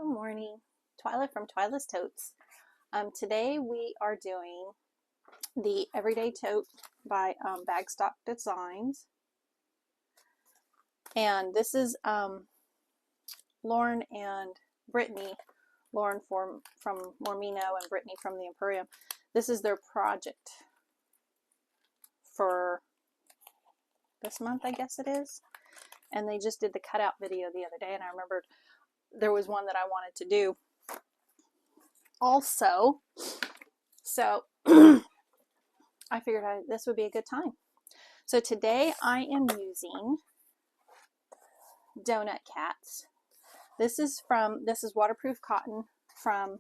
Good morning, Twyla from Twyla's Totes. Today we are doing the Everyday Tote by Bagstock Designs, and this is Lauren and Brittany. Lauren from Mormino and Brittany from the Empurrium. This is their project for this month, I guess it is, and they just did the cutout video the other day, and I remembered there was one that I wanted to do also, so I figured this would be a good time. So today I am using donut cats. This is waterproof cotton from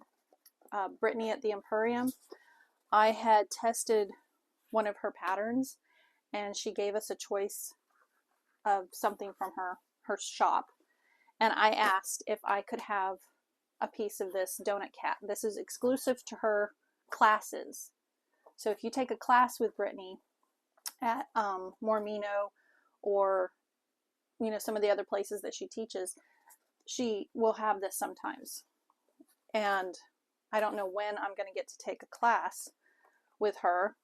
Brittany at the Empurrium. I had tested one of her patterns and she gave us a choice of something from her shop, and I asked if I could have a piece of this donut cat. This is exclusive to her classes. So if you take a class with Brittany at Mormino, or some of the other places that she teaches, she will have this sometimes. And I don't know when I'm going to get to take a class with her,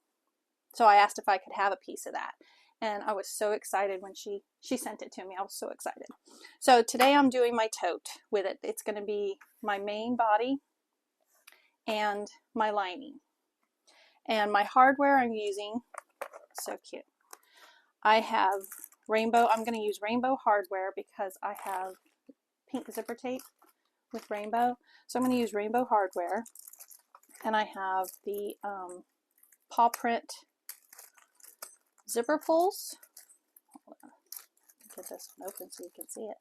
so I asked if I could have a piece of that. And I was so excited when she sent it to me. I was so excited. So today I'm doing my tote with it. It's going to be my main body and my lining. And my hardware I'm using, so cute. I have rainbow. I'm going to use rainbow hardware because I have pink zipper tape with rainbow. So I'm going to use rainbow hardware. And I have the paw print zipper pulls. Hold on. Get this one open so you can see it.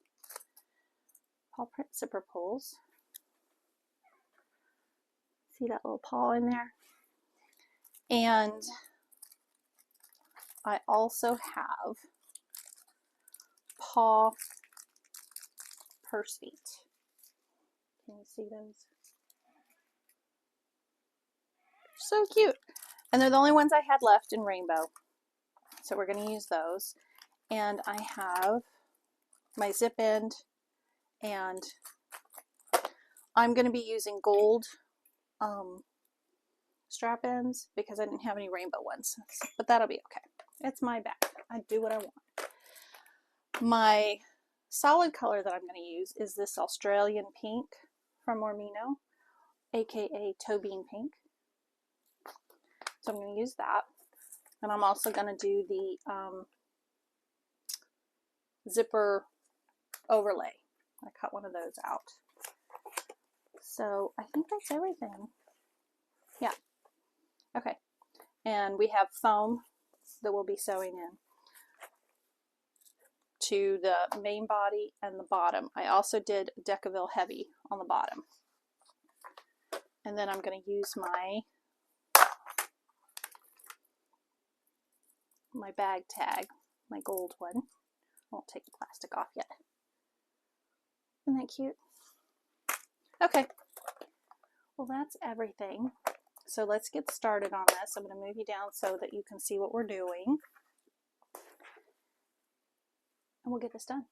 Paw print zipper pulls. See that little paw in there? And I also have paw purse feet. Can you see those? So cute. And they're the only ones I had left in rainbow. So we're going to use those. And I have my zip end, and I'm going to be using gold strap ends because I didn't have any rainbow ones, but that'll be okay. It's my bag. I do what I want. My solid color that I'm going to use is this Australian pink from Mormino, aka toe bean pink. So I'm going to use that. And I'm also going to do the zipper overlay. I cut one of those out. So I think that's everything. Yeah. Okay. And we have foam that we'll be sewing in to the main body and the bottom. I also did Decaville Heavy on the bottom. And then I'm going to use my bag tag, my gold one. I won't take the plastic off yet. Isn't that cute? Okay. Well, that's everything. So let's get started on this. I'm going to move you down so that you can see what we're doing. And we'll get this done.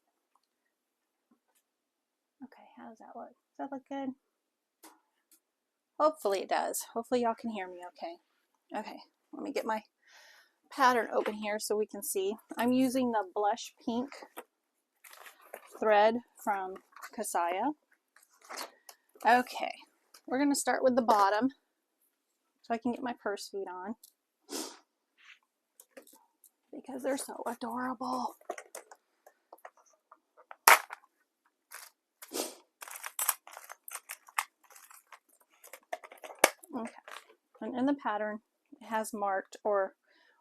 Okay, how does that look? Does that look good? Hopefully it does. Hopefully y'all can hear me okay. Okay, let me get my pattern open here so we can see. I'm using the blush pink thread from Kasaya. Okay, we're going to start with the bottom so I can get my purse feet on because they're so adorable. Okay, and in the pattern it has marked or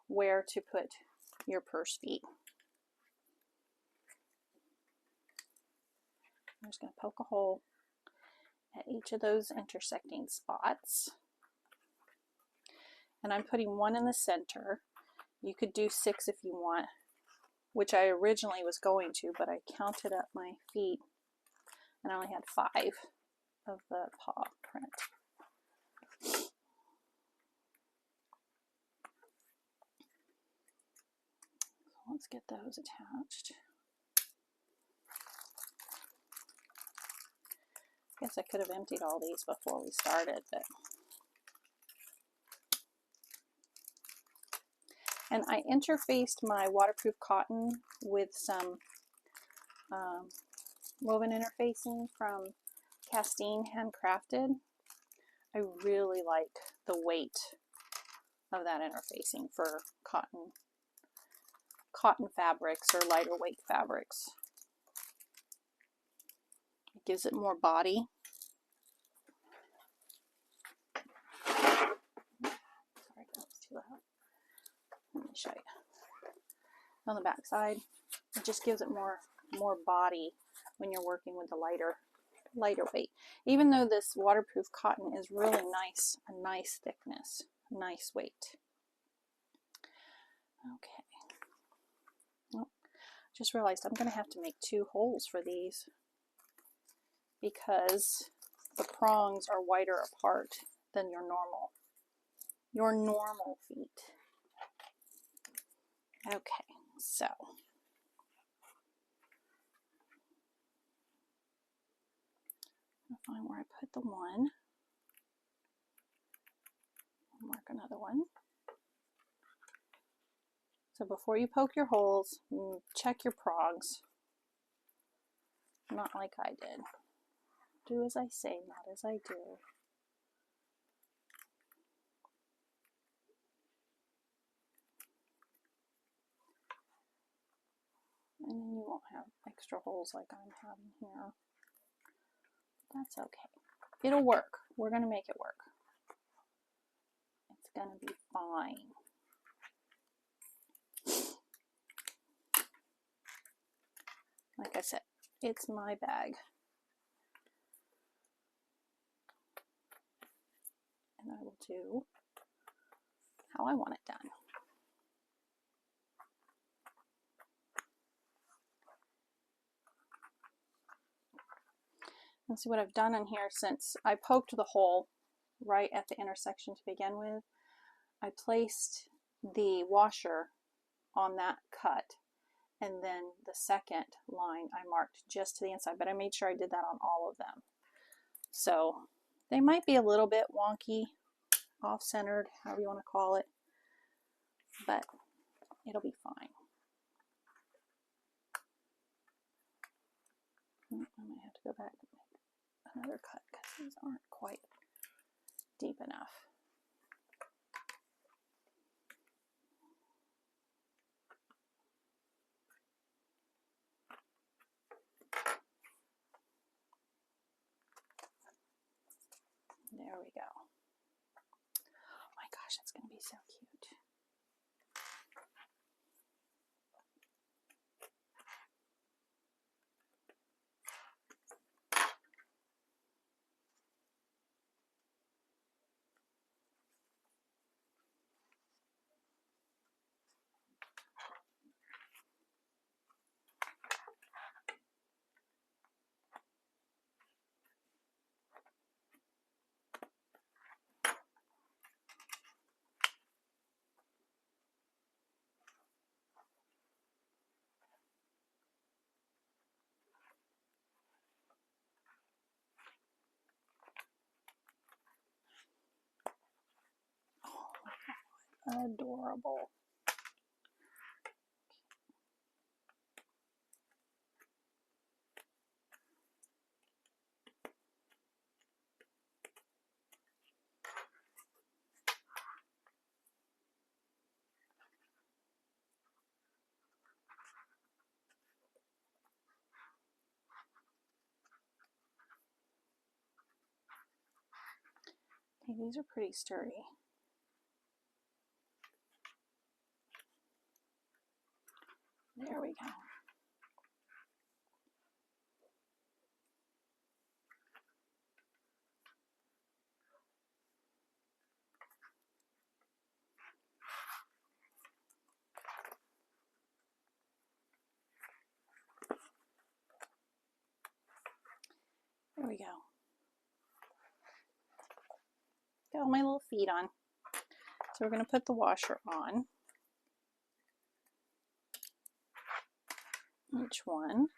where to put your purse feet. I'm just going to poke a hole at each of those intersecting spots. And I'm putting one in the center. You could do 6 if you want, which I originally was going to, but I counted up my feet and I only had 5 of the paw print. Let's get those attached. Guess I could have emptied all these before we started, but. And I interfaced my waterproof cotton with some woven interfacing from Castine Handcrafted. I really like the weight of that interfacing for cotton fabrics or lighter weight fabrics. It gives it more body. Sorry, that was too loud. Let me show you. On the back side, it just gives it more body when you're working with the lighter weight. Even though this waterproof cotton is really nice, a nice thickness, nice weight. Okay. Oh, just realized I'm going to have to make 2 holes for these because the prongs are wider apart than your normal feet. Okay, so I'll find where I put the one. I'll mark another one. So before you poke your holes, check your prongs. Not like I did. Do as I say, not as I do. And then you won't have extra holes like I'm having here. That's okay. It'll work. We're going to make it work. It's going to be fine. Like I said, it's my bag. And I will do how I want it done. And see what I've done in here, since I poked the hole right at the intersection to begin with, I placed the washer on that cut, and then the second line I marked just to the inside, but I made sure I did that on all of them. So they might be a little bit wonky, off-centered, however you want to call it, but it'll be fine. I might have to go back and make another cut because these aren't quite deep enough. There we go. Oh my gosh, that's going to be so cute. Adorable. Okay, these are pretty sturdy. There we go. There we go. Got all my little feet on. So we're going to put the washer on each one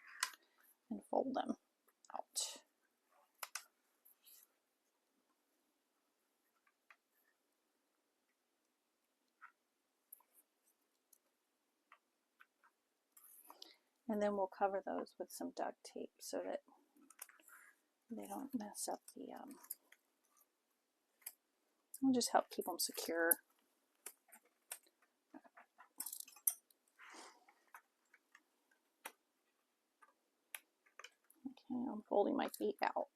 and fold them out. And then we'll cover those with some duct tape so that they don't mess up the, it'll just help keep them secure. Okay, I'm folding my feet out.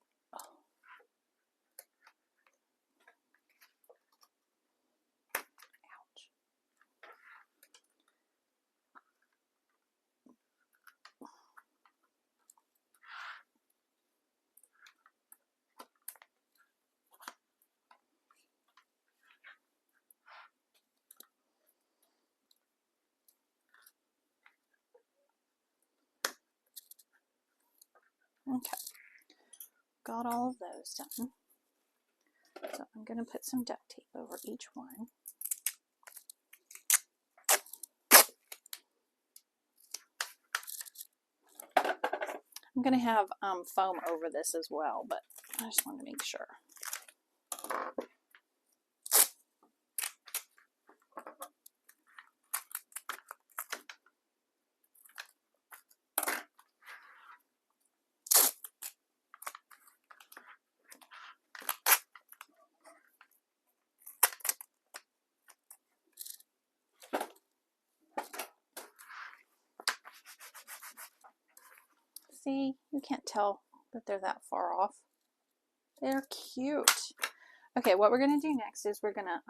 Okay, got all of those done. So I'm going to put some duct tape over each one. I'm going to have foam over this as well, but I just want to make sure. See, you can't tell that they're that far off. They're cute. Okay, what we're going to do next is we're going to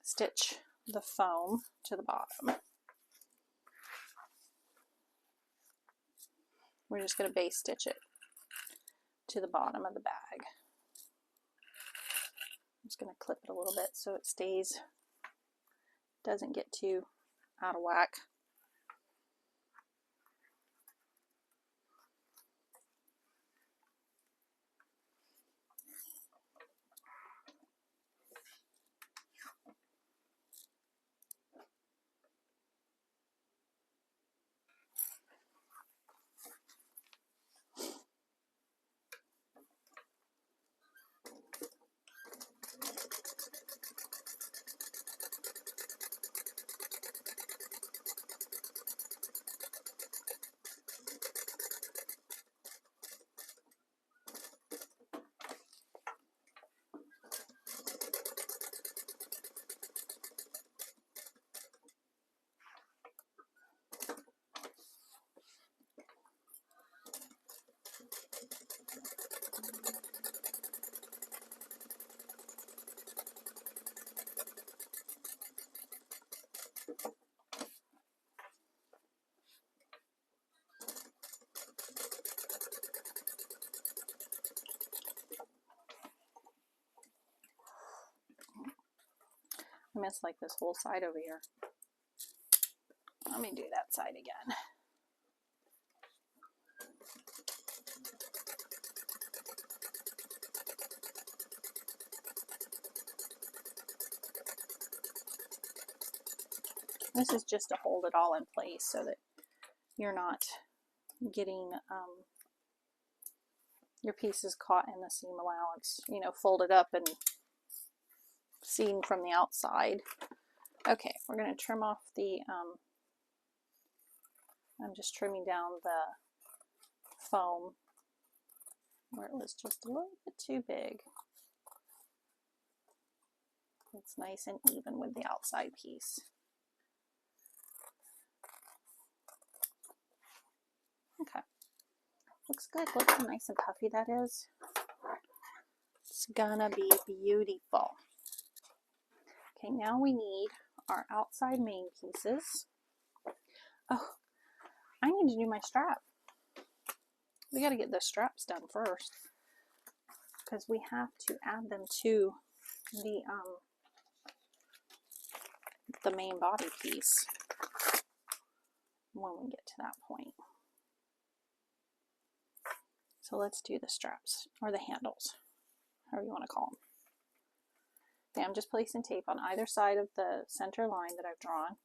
stitch the foam to the bottom. We're just going to base stitch it to the bottom of the bag. I'm just going to clip it a little bit so it stays, doesn't get too out of whack. I missed like this whole side over here. Let me do that side again. This is just to hold it all in place so that you're not getting your pieces caught in the seam allowance, you know, folded up and seen from the outside. Okay, we're going to trim off the, I'm just trimming down the foam where it was just a little bit too big. It's nice and even with the outside piece. Okay, looks good. Look how nice and puffy that is. It's gonna be beautiful. Okay, now we need our outside main pieces. Oh, I need to do my strap. We got to get the straps done first because we have to add them to the main body piece when we get to that point. So let's do the straps, or the handles, however you want to call them. Okay, I'm just placing tape on either side of the center line that I've drawn.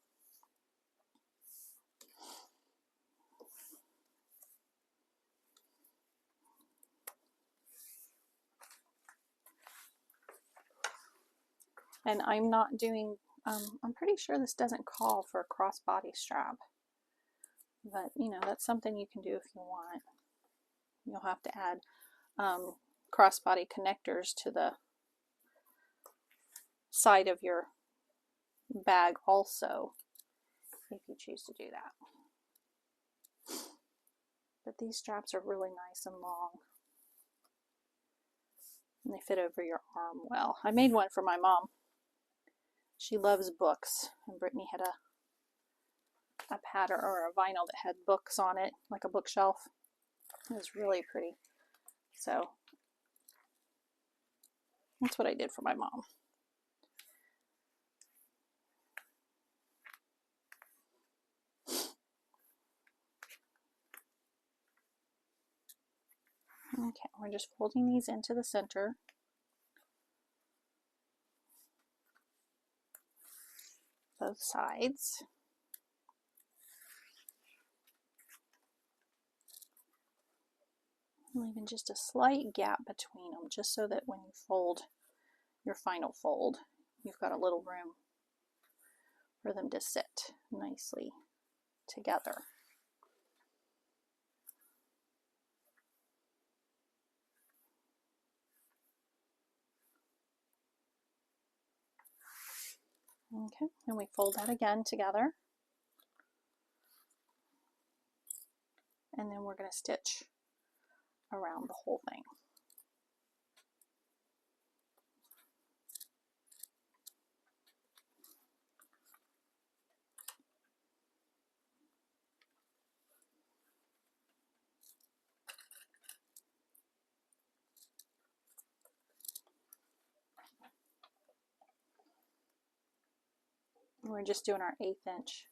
And I'm not doing I'm pretty sure this doesn't call for a crossbody strap, but you know, that's something you can do if you want. You'll have to add crossbody connectors to the side of your bag also, if you choose to do that. But these straps are really nice and long, and they fit over your arm well. I made one for my mom. She loves books, and Brittany had a pattern or a vinyl that had books on it, like a bookshelf. It was really pretty. So that's what I did for my mom. Okay, we're just folding these into the center. Both sides. Leaving just a slight gap between them, just so that when you fold your final fold, you've got a little room for them to sit nicely together. Okay, and we fold that again together. And then we're going to stitch around the whole thing. We're just doing our 1/8 inch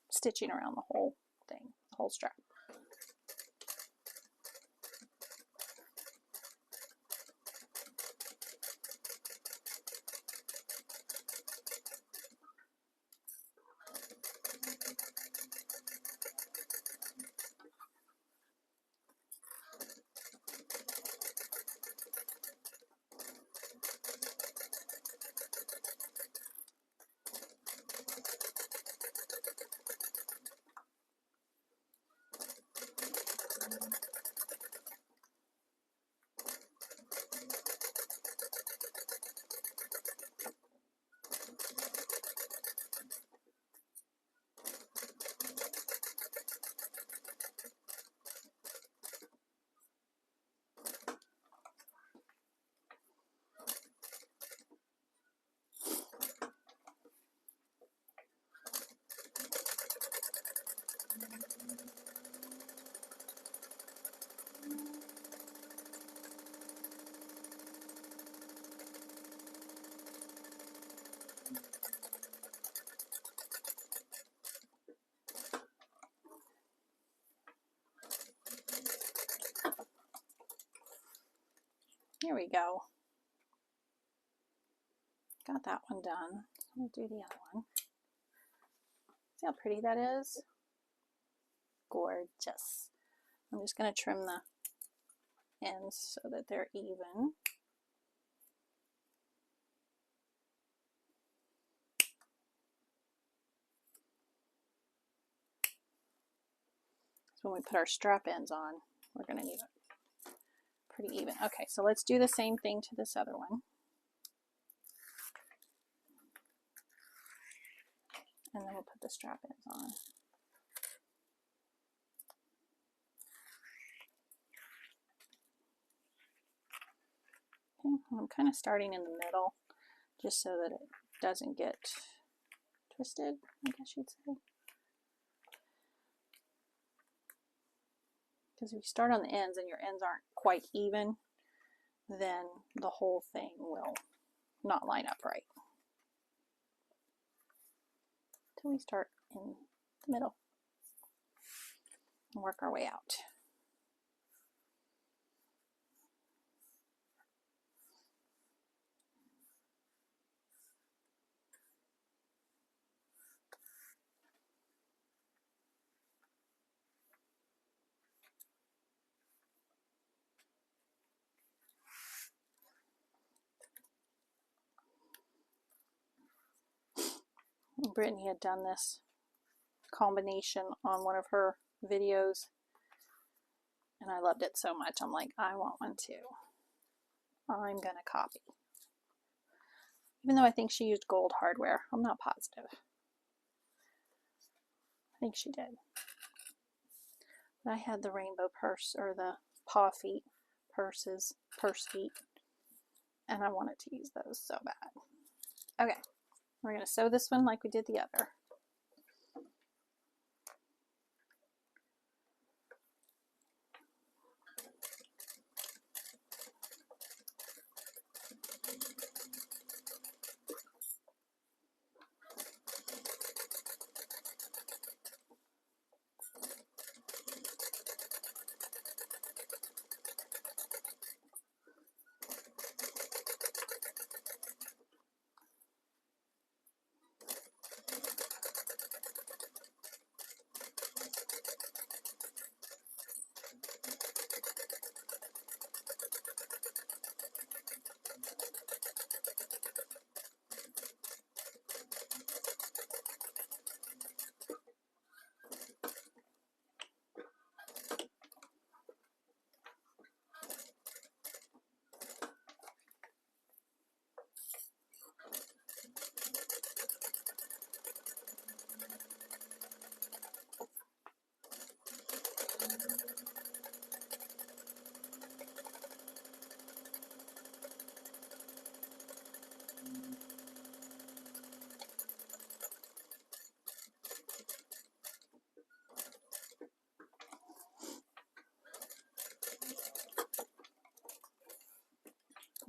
stitching around the whole thing, the whole strap. Here we go. Got that one done. We'll do the other one. See how pretty that is? Gorgeous. I'm just going to trim the ends so that they're even. So when we put our strap ends on, we're going to need it pretty even. Okay, so let's do the same thing to this other one. And then we'll put the strap ends on. Okay, I'm kind of starting in the middle just so that it doesn't get twisted, I guess you'd say. Because if you start on the ends and your ends aren't quite even, then the whole thing will not line up right. So we start in the middle and work our way out. Brittany had done this combination on one of her videos, and I loved it so much. I'm like, I want one too. I'm gonna copy. Even though I think she used gold hardware, I'm not positive. I think she did. But I had the rainbow purse, or the paw feet purse feet, and I wanted to use those so bad. Okay, we're gonna sew this one like we did the other.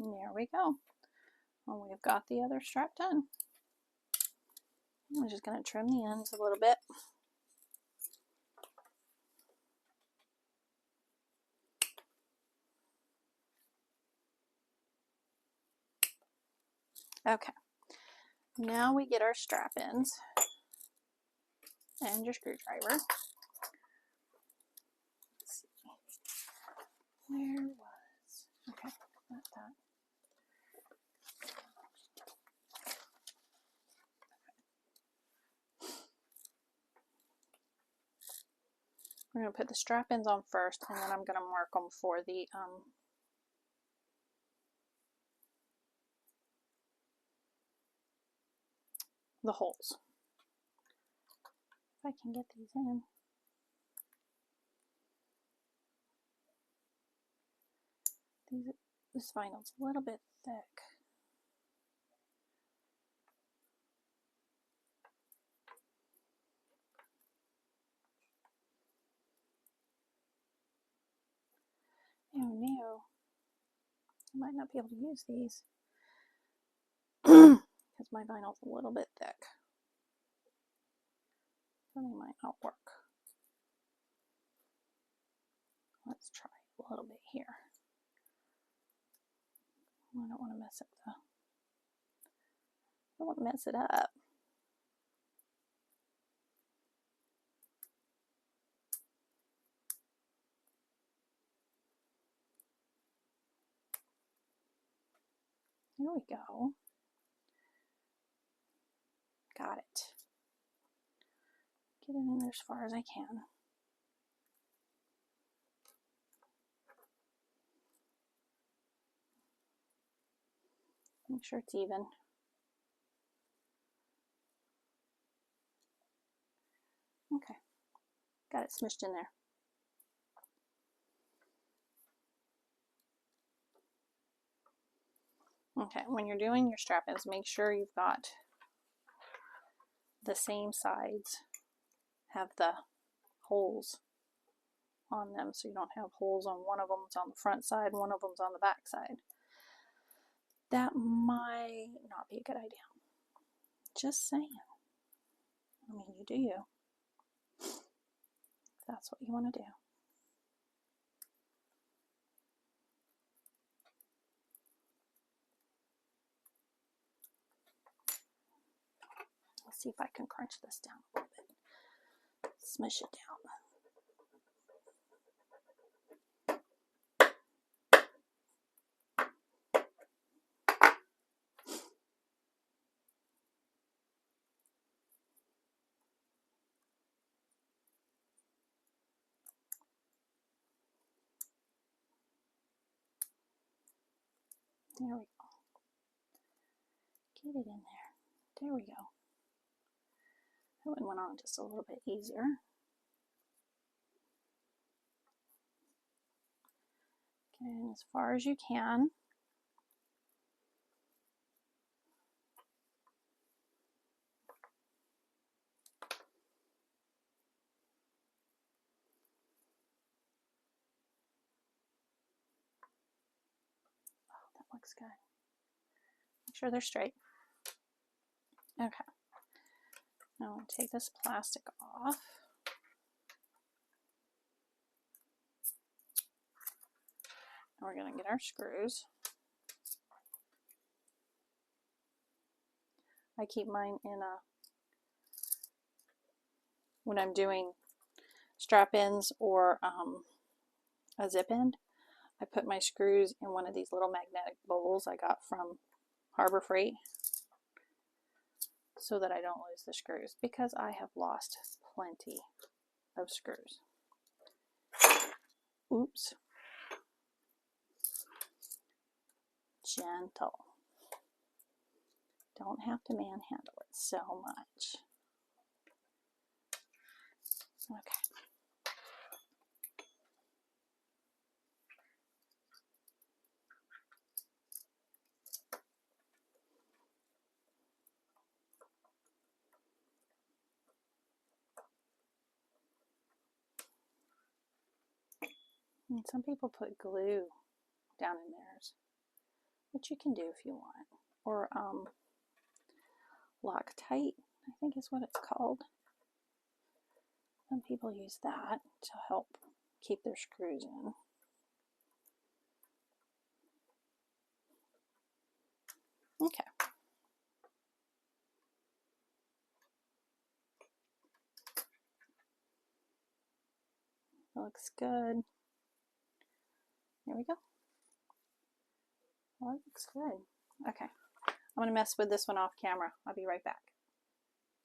And there we go. And we've got the other strap done. I'm just going to trim the ends a little bit. Okay, now we get our strap ends and your screwdriver. Let's see. Where was, okay, not that. We're going to put the strap ends on first, and then I'm going to mark them for the holes. If I can get these in. This vinyl's a little bit thick. Oh no, I might not be able to use these because my vinyl's a little bit thick. So they might not work. Let's try a little bit here. I don't want to mess up the, I don't want to mess it up. There we go. Got it. Get it in there as far as I can. Make sure it's even. Okay, got it smushed in there. Okay, when you're doing your strap ends, make sure you've got the same sides have the holes on them, so you don't have holes on one of them's on the front side, one of them's on the back side. That might not be a good idea. Just saying. I mean, you do you. If that's what you want to do. Let's see if I can crunch this down a little bit. Smush it down. There we go. Get it in there. There we go. That one went on just a little bit easier. Get in as far as you can. Oh, that looks good. Make sure they're straight. Okay. Now I'm going to take this plastic off. And we're going to get our screws. I keep mine in a, when I'm doing strap-ins or a zip end, I put my screws in one of these little magnetic bowls I got from Harbor Freight so that I don't lose the screws, because I have lost plenty of screws. Oops. Gentle. Don't have to manhandle it so much. Okay. And some people put glue down in theirs, which you can do if you want. Or Loctite, I think is what it's called. Some people use that to help keep their screws in. Okay. Looks good. There we go. Well, that looks good. Okay. I'm going to mess with this one off camera. I'll be right back.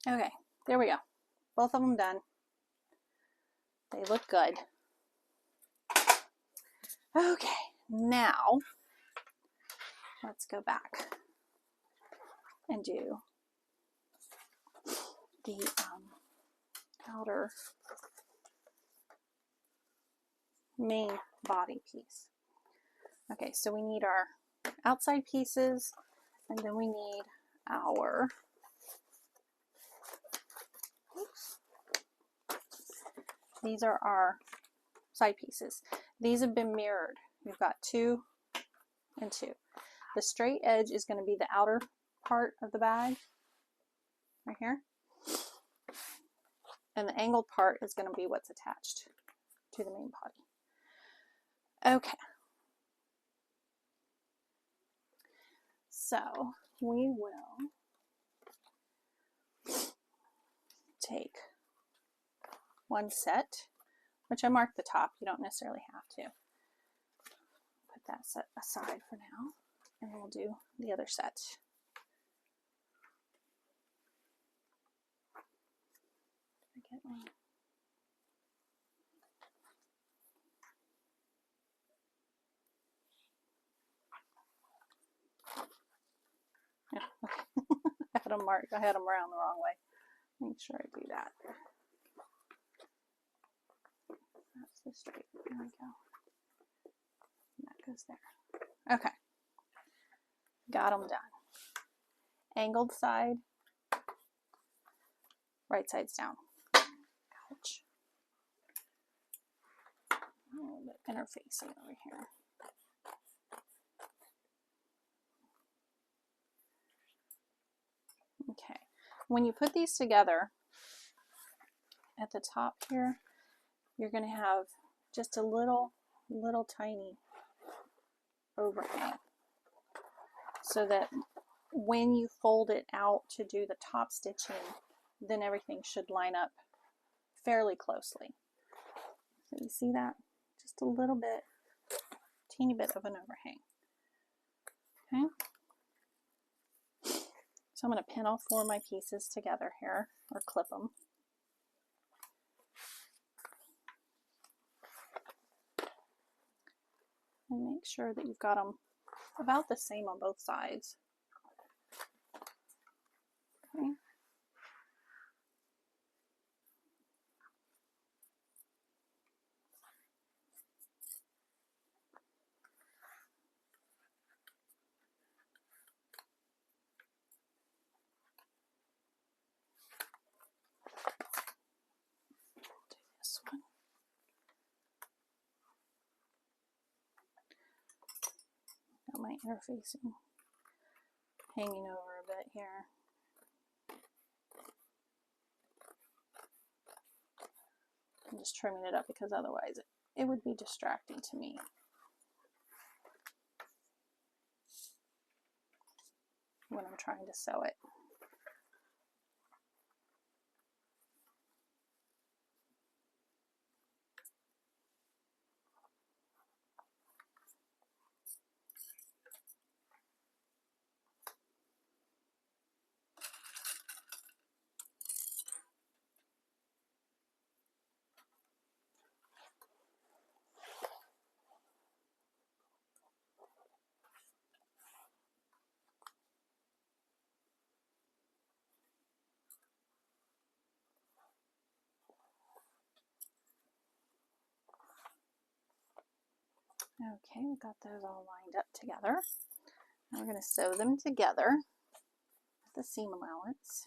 Okay, there we go. Both of them done. They look good. Okay, now let's go back and do the outer main body piece. Okay, so we need our outside pieces, and then we need our, oops, these are our side pieces. These have been mirrored. We've got 2 and 2. The straight edge is going to be the outer part of the bag, right here. And the angled part is going to be what's attached to the main body. Okay. So we will take one set, which I marked the top. You don't necessarily have to. Put that set aside for now, and we'll do the other set. Get one. Yeah, okay. I had them marked. I had them around the wrong way. Make sure I do that. That's the straight. There we go. And that goes there. Okay. Got them done. Angled side. Right side's down. Ouch. A little bit interfacing over here. Okay. When you put these together, at the top here, you're going to have just a little tiny overhang, so that when you fold it out to do the top stitching, then everything should line up fairly closely. So you see that? Just a little bit, teeny bit of an overhang. Okay. So I'm going to pin all 4 of my pieces together here, or clip them. And make sure that you've got them about the same on both sides. Okay. Do this one. Got my interfacing hanging over a bit here. I'm just trimming it up because otherwise it would be distracting to me. When I'm trying to sew it. Okay, we've got those all lined up together. Now we're going to sew them together with the seam allowance.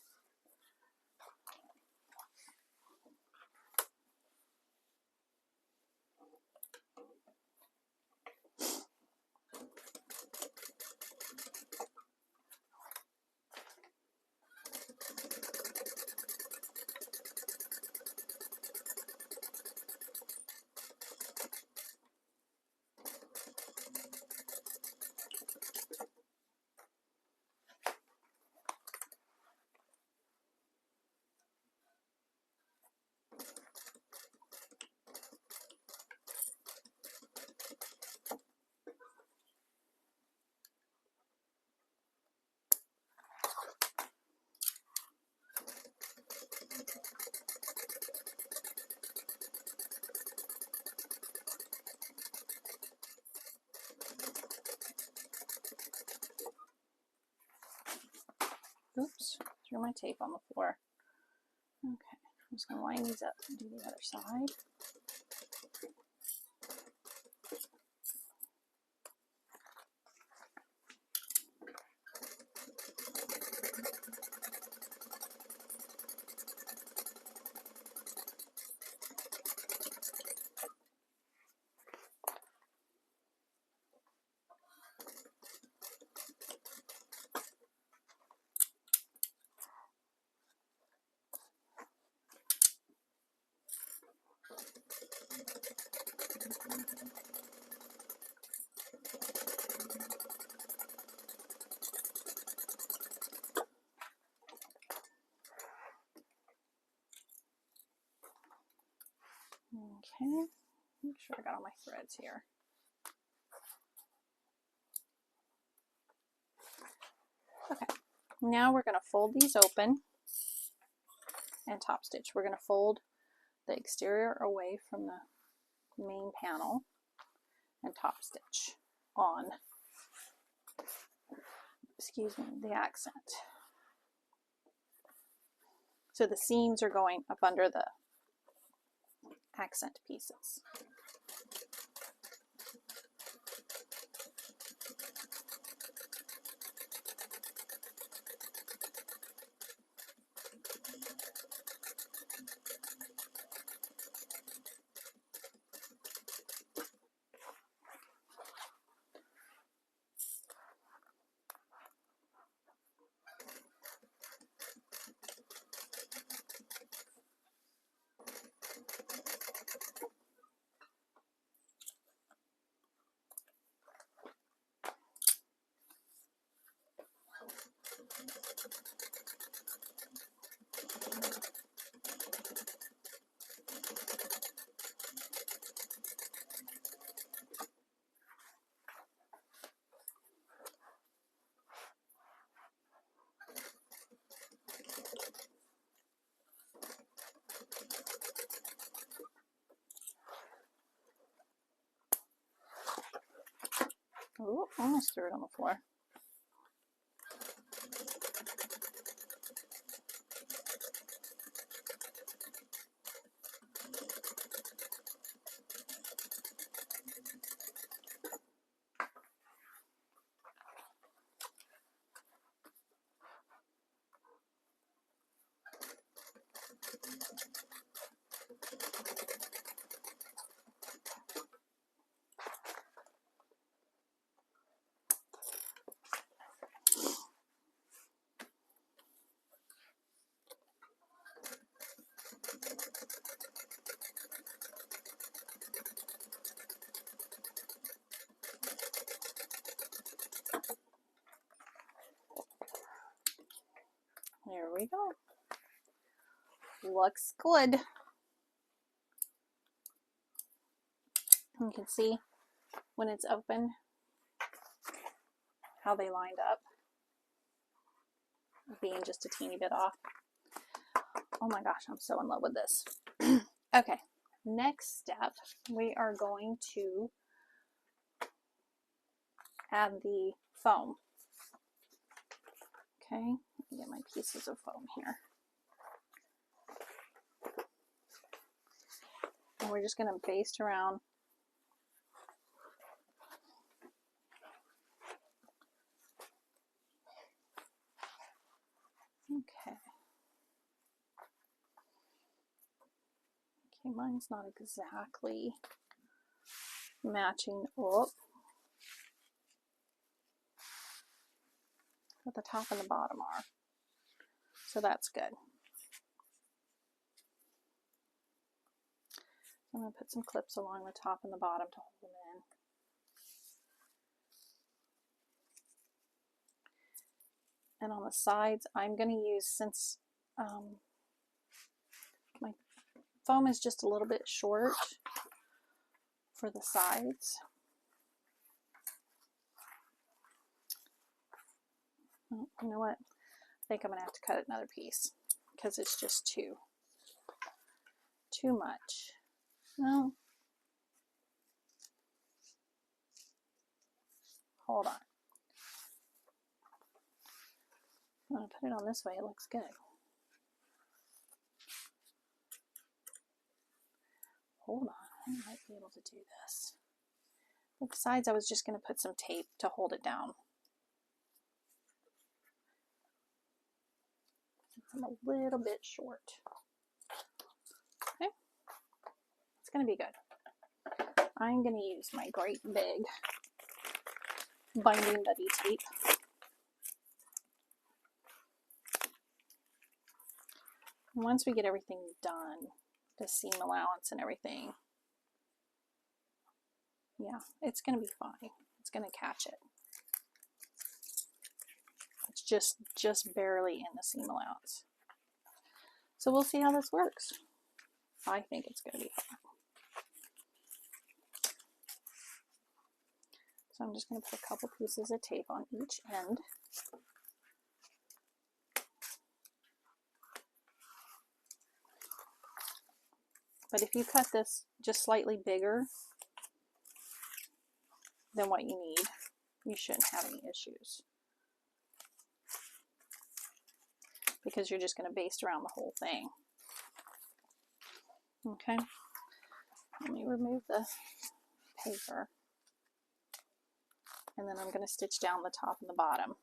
Oops, threw my tape on the floor. Okay, I'm just going to line these up and do the other side. Okay, make sure I got all my threads here. Okay, now we're going to fold these open and top stitch. We're going to fold the exterior away from the main panel and top stitch on, excuse me, the accent. So the seams are going up under the accent pieces. Ooh, almost threw it on the floor. There we go. Looks good. You can see when it's open how they lined up, being just a teeny bit off. Oh my gosh, I'm so in love with this. Okay, next step, we are going to add the foam. Okay, let me get my pieces of foam here. And we're just going to baste around. Okay. Okay, mine's not exactly matching up. But the top and the bottom are. So that's good. I'm going to put some clips along the top and the bottom to hold them in. And on the sides, I'm going to use, since my foam is just a little bit short for the sides. Oh, you know what? I think I'm going to have to cut another piece because it's just too much. No. Hold on. I'm going to put it on this way. It looks good. Hold on. I might be able to do this. But besides, I was just going to put some tape to hold it down. I'm a little bit short. Okay. It's going to be good. I'm going to use my great big Binding Buddy tape. And once we get everything done, the seam allowance and everything, yeah, it's going to be fine. It's going to catch it. It's just barely in the seam allowance. So we'll see how this works. I think it's going to be fine. So I'm just going to put a couple pieces of tape on each end. But if you cut this just slightly bigger than what you need, you shouldn't have any issues. Because you're just going to baste around the whole thing. Okay. Let me remove the paper. And then I'm going to stitch down the top and the bottom.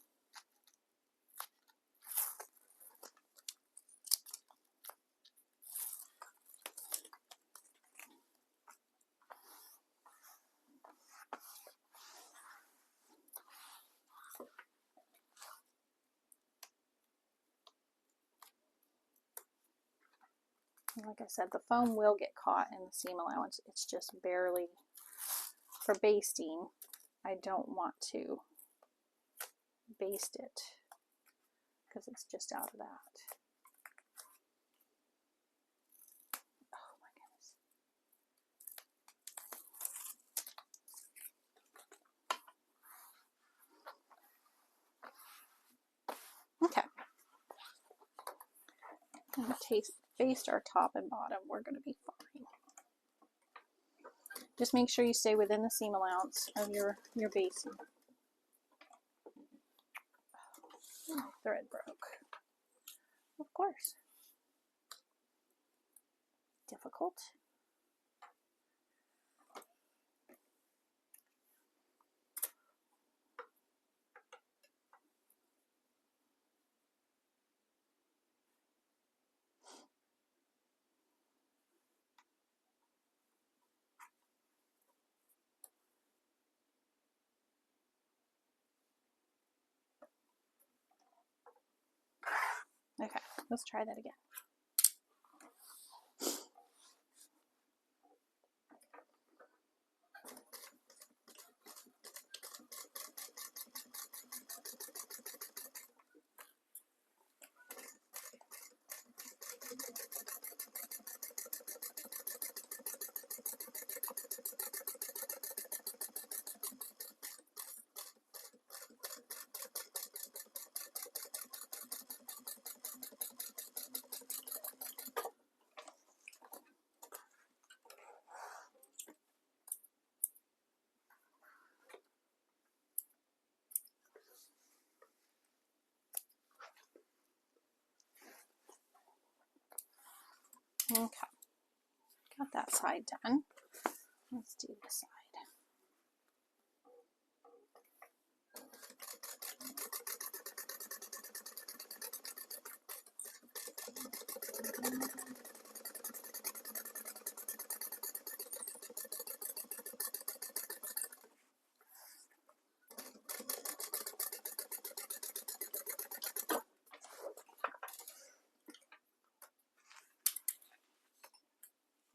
Like I said, the foam will get caught in the seam allowance. It's just barely, for basting, I don't want to baste it because it's just out of that. Oh my goodness. Okay. And baste our top and bottom. We're going to be fine. Just make sure you stay within the seam allowance of your basing. Oh, thread broke. Of course. Difficult. Okay, let's try that again. Okay, got that side done. Let's do this side.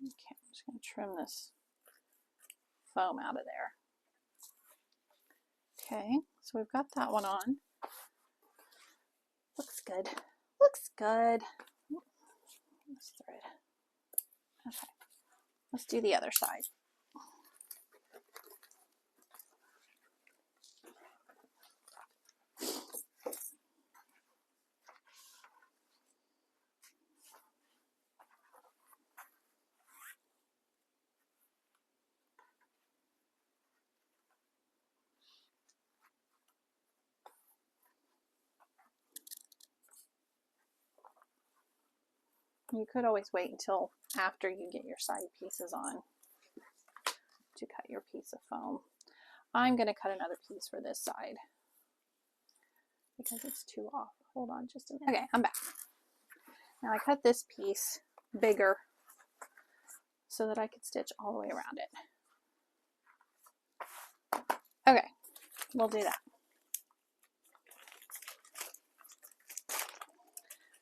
Okay, I'm just going to trim this foam out of there. Okay, so we've got that one on. Looks good. Looks good. This thread. Okay, let's do the other side. You could always wait until after you get your side pieces on to cut your piece of foam. I'm going to cut another piece for this side because it's too off. Hold on just a minute. Okay, I'm back. Now I cut this piece bigger so that I could stitch all the way around it. Okay, we'll do that.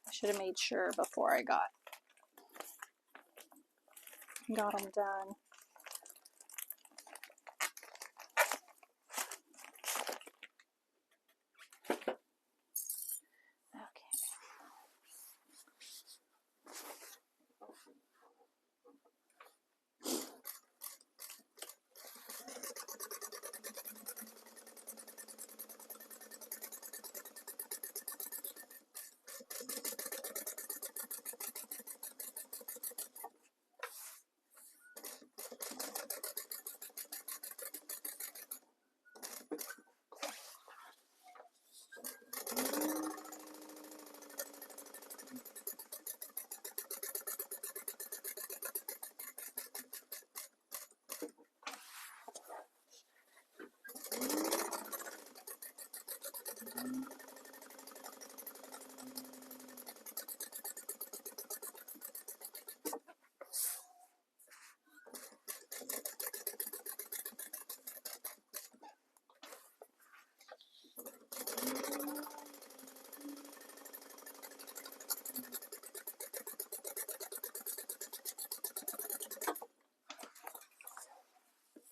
I should have made sure before I got them done.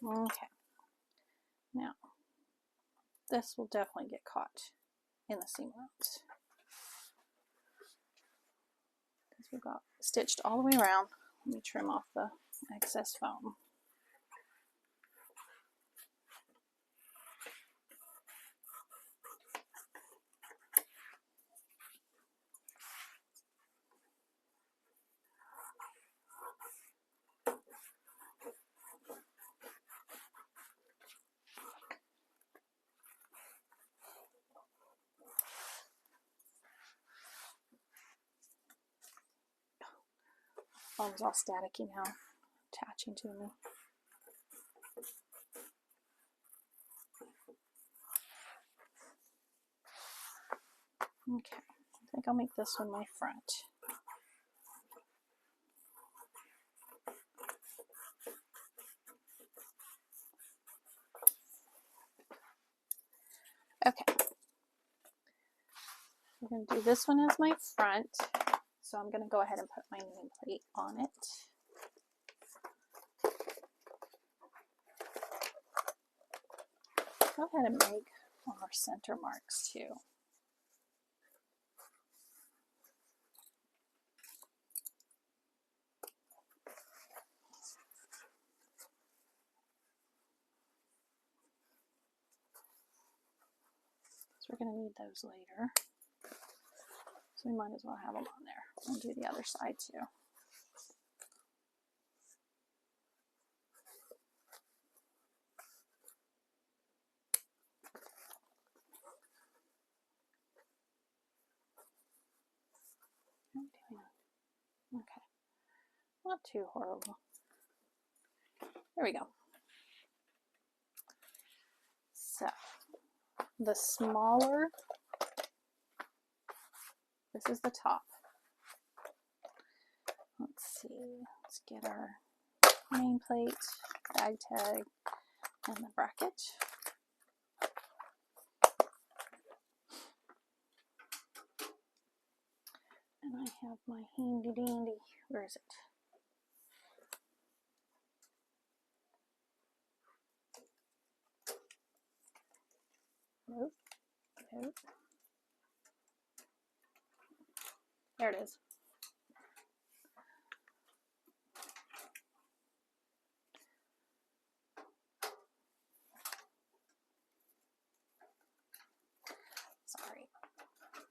Okay, now this will definitely get caught in the seam allowance because we've got stitched all the way around. Let me trim off the excess foam. phone's all staticky now, attaching to me. Okay, I think I'll make this one my front. Okay, I'm going to do this one as my front, so I'm going to go ahead and put my nameplate on it. Go ahead and make our center marks too. So we're going to need those later. So we might as well have them on there. I'll do the other side too. Okay, not too horrible. There we go. So the smaller, this is the top. Let's see, let's get our nameplate, bag tag, and the bracket. And I have my handy dandy, where is it? Nope, nope. There it is. Sorry. I'm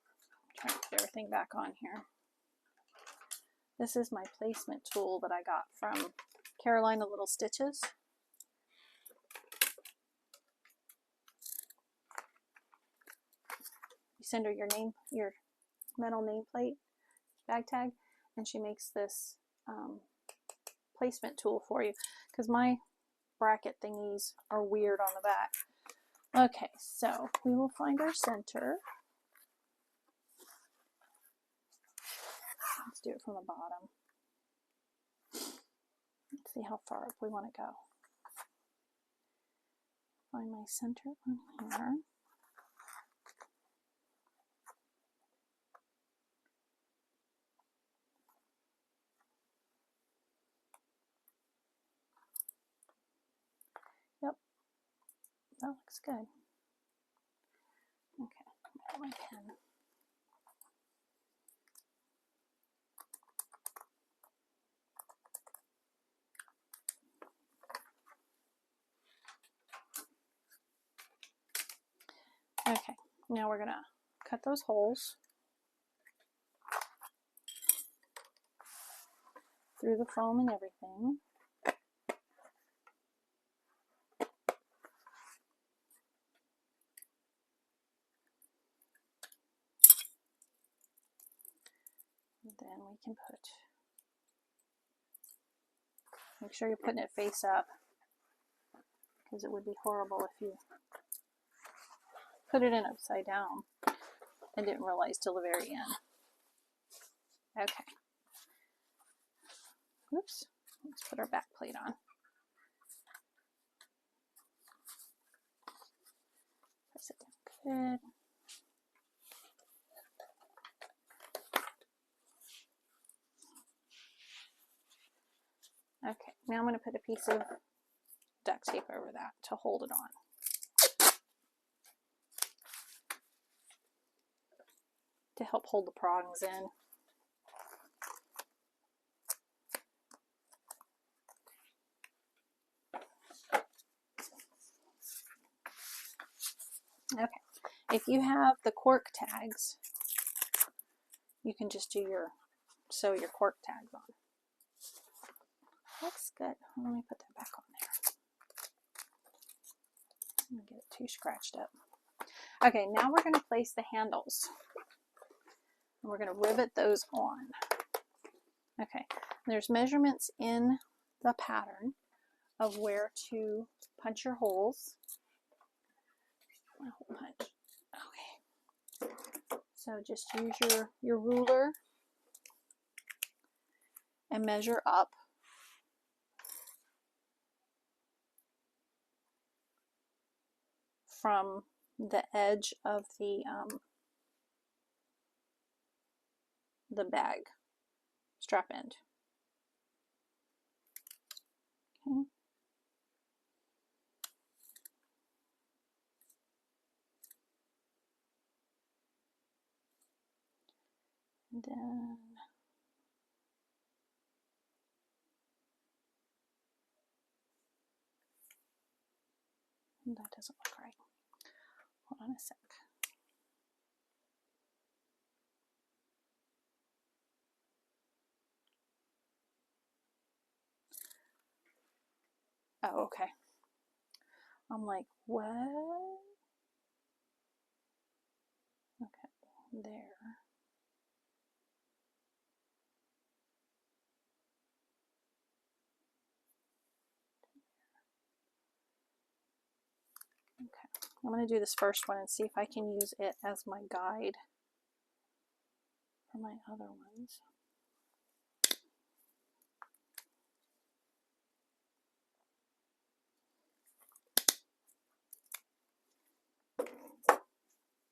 trying to put everything back on here. This is my placement tool that I got from Carolina Little Stitches. You send her your metal nameplate, bag tag, and she makes this placement tool for you, because my bracket thingies are weird on the back. Okay, so we will find our center. Let's do it from the bottom. Let's see how far up we want to go. Find my center on here. Yep, that looks good. Okay, I got my pen. Okay, now we're going to cut those holes through the foam and everything. And then we can make sure you're putting it face up, because it would be horrible if you put it in upside down and didn't realize till the very end. Okay. Oops. Let's put our back plate on. Press it down good. Okay, now I'm going to put a piece of duct tape over that to hold it on. To help hold the prongs in. Okay, if you have the cork tags, you can just do sew your cork tags on. Looks good. Let me put that back on there. I'm gonna get it too scratched up. Okay, now we're gonna place the handles. And we're gonna rivet those on. Okay, There's measurements in the pattern of where to punch your holes. Hole punch. Okay. So just use your ruler and measure up. From the edge of the bag strap end. Okay. And then that doesn't look right. Hold on a sec. Oh, okay. I'm like, what? Okay, there. Okay, I'm going to do this first one and see if I can use it as my guide for my other ones.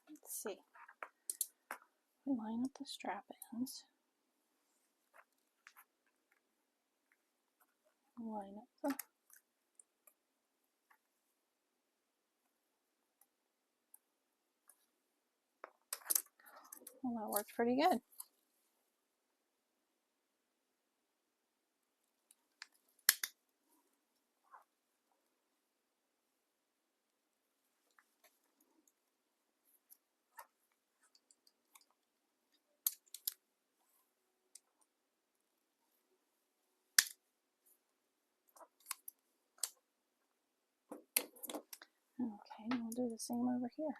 Let's see. We line up the strap ends. Line up the well, that worked pretty good. Okay, I'll do the same over here.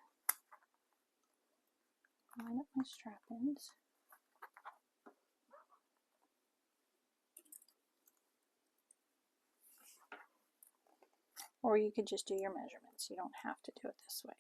Line up my strap ends. Or you could just do your measurements. You don't have to do it this way.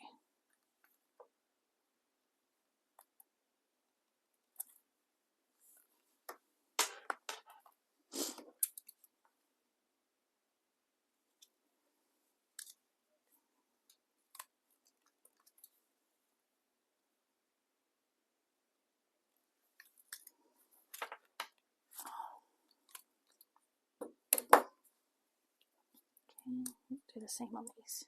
Okay, do the same on these.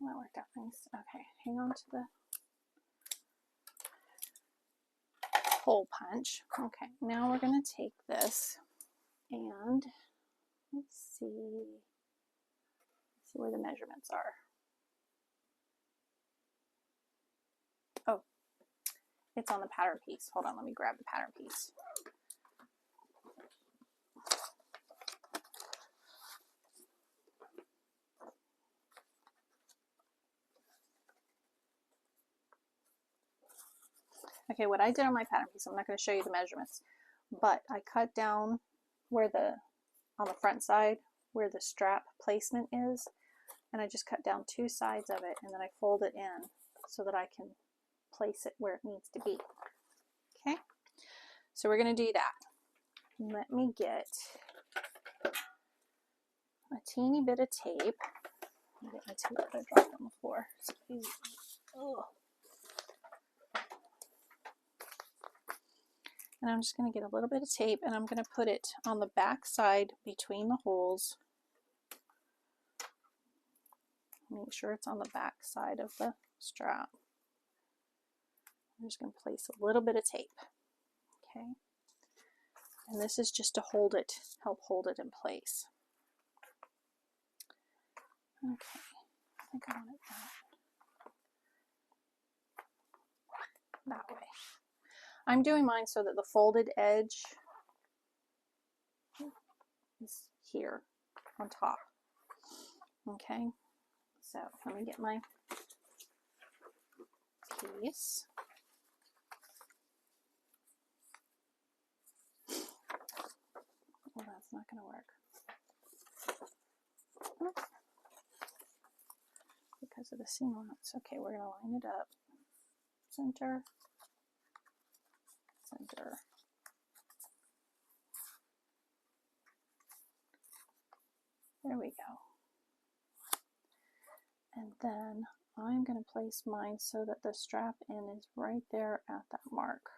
That worked out nice. Okay, hang on to the hole punch. Okay, now we're going to take this and let's see where the measurements are. Oh, it's on the pattern piece. Hold on, let me grab the pattern piece. Okay, what I did on my pattern piece, I'm not going to show you the measurements, but I cut down where on the front side, where the strap placement is, and I just cut down 2 sides of it, and then I fold it in so that I can place it where it needs to be. Okay, so we're going to do that. Let me get a teeny bit of tape. Let me get my tape that I dropped on the floor. And I'm just going to get a little bit of tape and I'm going to put it on the back side between the holes. Make sure it's on the back side of the strap. I'm just going to place a little bit of tape. Okay. And this is just to hold it, help hold it in place. Okay, I think I want it that way. I'm doing mine so that the folded edge is here on top. Okay, so let me get my piece. Well, that's not going to work. Oops. Because of the seam allowance. Okay, we're going to line it up. Center, center. There we go. And then I'm going to place mine so that the strap end is right there at that mark.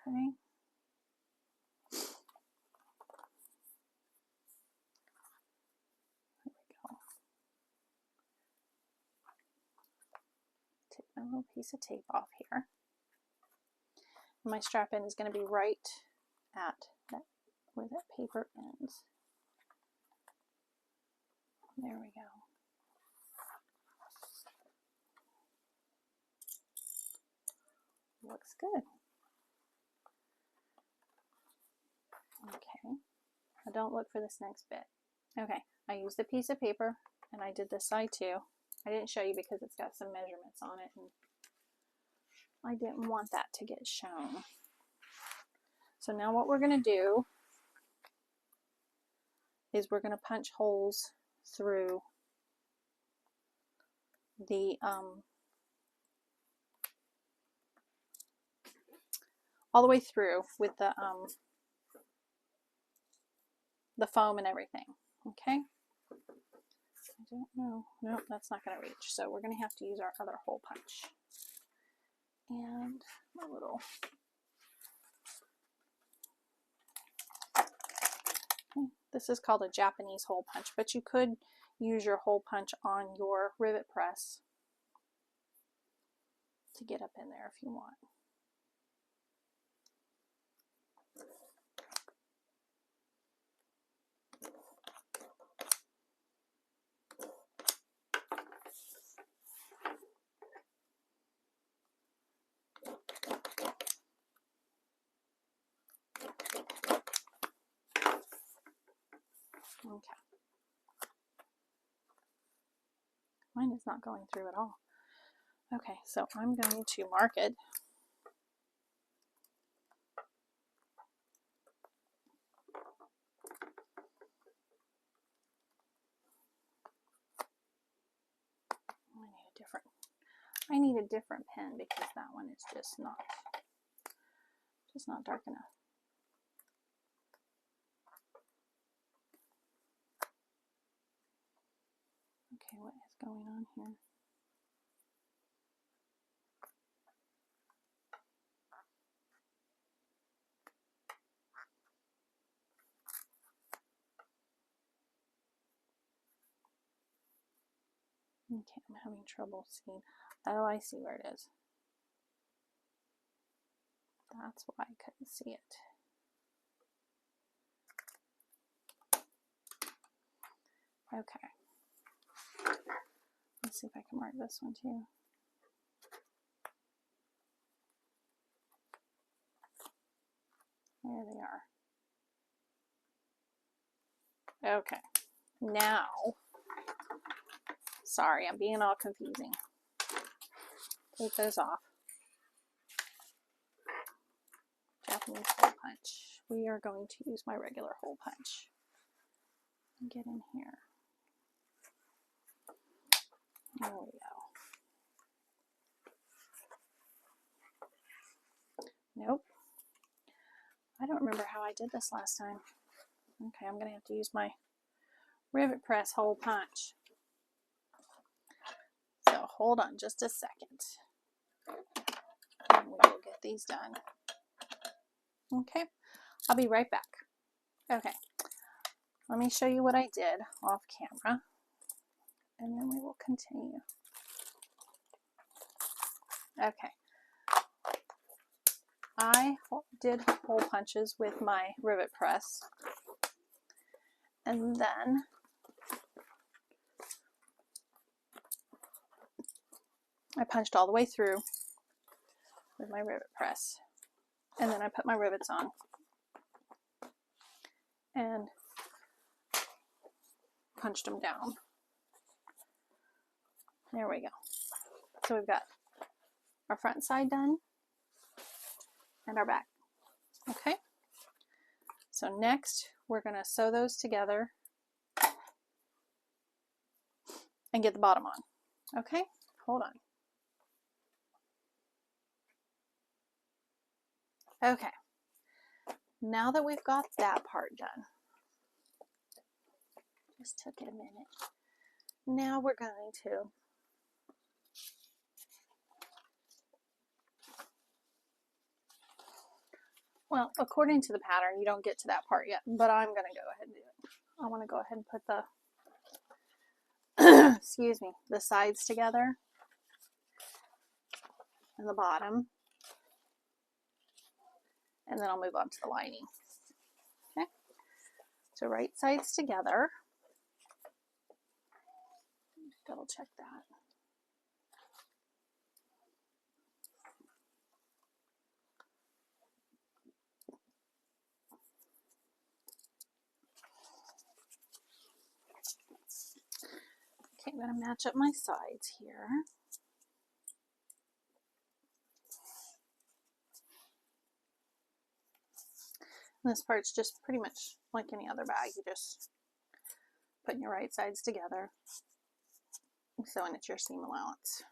Okay. There we go. Take my little piece of tape off here. And my strap end is going to be right at that, where that paper ends. There we go. Looks good. Okay, now don't look for this next bit. Okay, I used a piece of paper and I did this side too. I didn't show you because it's got some measurements on it and I didn't want that to get shown. So now what we're going to do is we're going to punch holes through the all the way through with the foam and everything. Okay. I don't know. Nope, that's not going to reach. So we're going to have to use our other hole punch. And my little. This is called a Japanese hole punch, but you could use your hole punch on your rivet press to get up in there if you want. Okay. Mine is not going through at all. Okay, so I'm going to mark it. I need a different pen because that one is just not dark enough. Okay, what is going on here? Okay, I'm having trouble seeing. Oh, I see where it is. That's why I couldn't see it. Okay. Let's see if I can mark this one too. There they are. Okay. Now, sorry, I'm being all confusing. Take those off. Japanese hole punch. We are going to use my regular hole punch. Get in here. There we go. Nope. I don't remember how I did this last time. Okay, I'm going to have to use my rivet press hole punch. So hold on just a second. And we will get these done. Okay, I'll be right back. Okay, let me show you what I did off camera, and then we will continue. Okay, I did hole punches with my rivet press, And then I punched all the way through with my rivet press. And then I put my rivets on. And punched them down. There we go. So we've got our front side done and our back. Okay. So next we're going to sew those together and get the bottom on. Okay, hold on. Okay, now that we've got that part done, just took it a minute. Now we're going to well, according to the pattern, you don't get to that part yet, but I'm going to go ahead and do it. I want to go ahead and put the, excuse me, the sides together and the bottom, and then I'll move on to the lining. Okay, so right sides together. Double check that. Okay, I'm going to match up my sides here. And this part's just pretty much like any other bag. You just put your right sides together. So, and it's your seam allowance.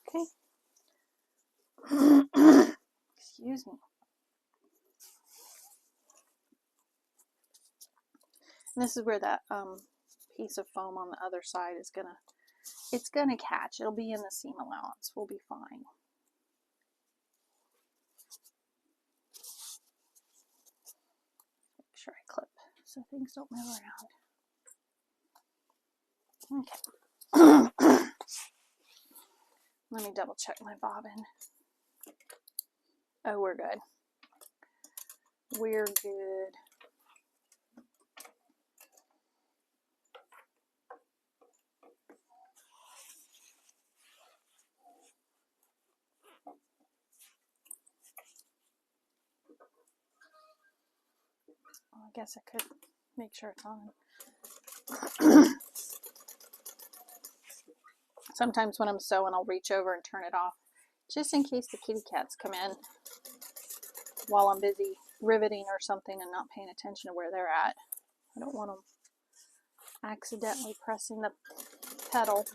Okay. Excuse me. And this is where that piece of foam on the other side is it's gonna catch. It'll be in the seam allowance. We'll be fine. Make sure I clip so things don't move around. Okay. Let me double check my bobbin. Oh, we're good. We're good. Well, I guess I could make sure it's on. Sometimes when I'm sewing, I'll reach over and turn it off, just in case the kitty cats come in while I'm busy riveting or something and not paying attention to where they're at. I don't want them accidentally pressing the pedal.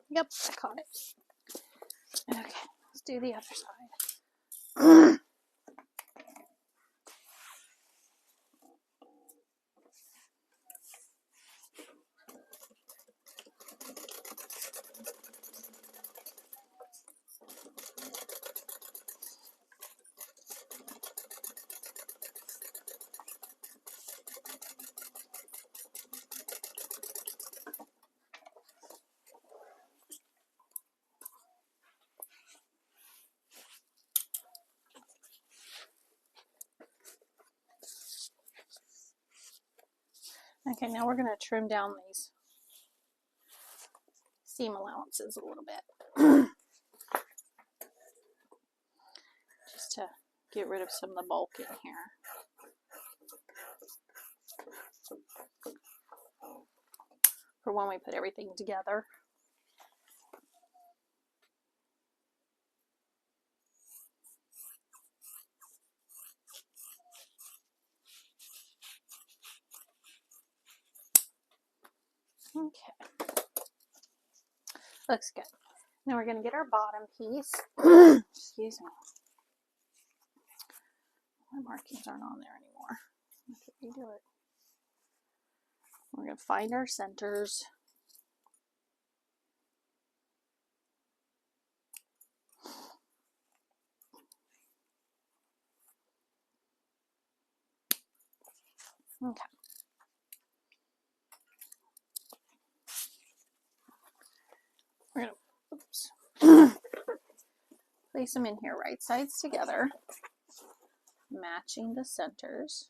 Yep, I caught it. Okay, let's do the other side. Okay, now we're going to trim down these seam allowances a little bit. Just to get rid of some of the bulk in here. For when we put everything together. Okay, looks good. Now we're going to get our bottom piece. Excuse me. My markings aren't on there anymore. Let's redo it. We're going to find our centers. Okay. We're gonna, oops, place them in here right sides together, matching the centers.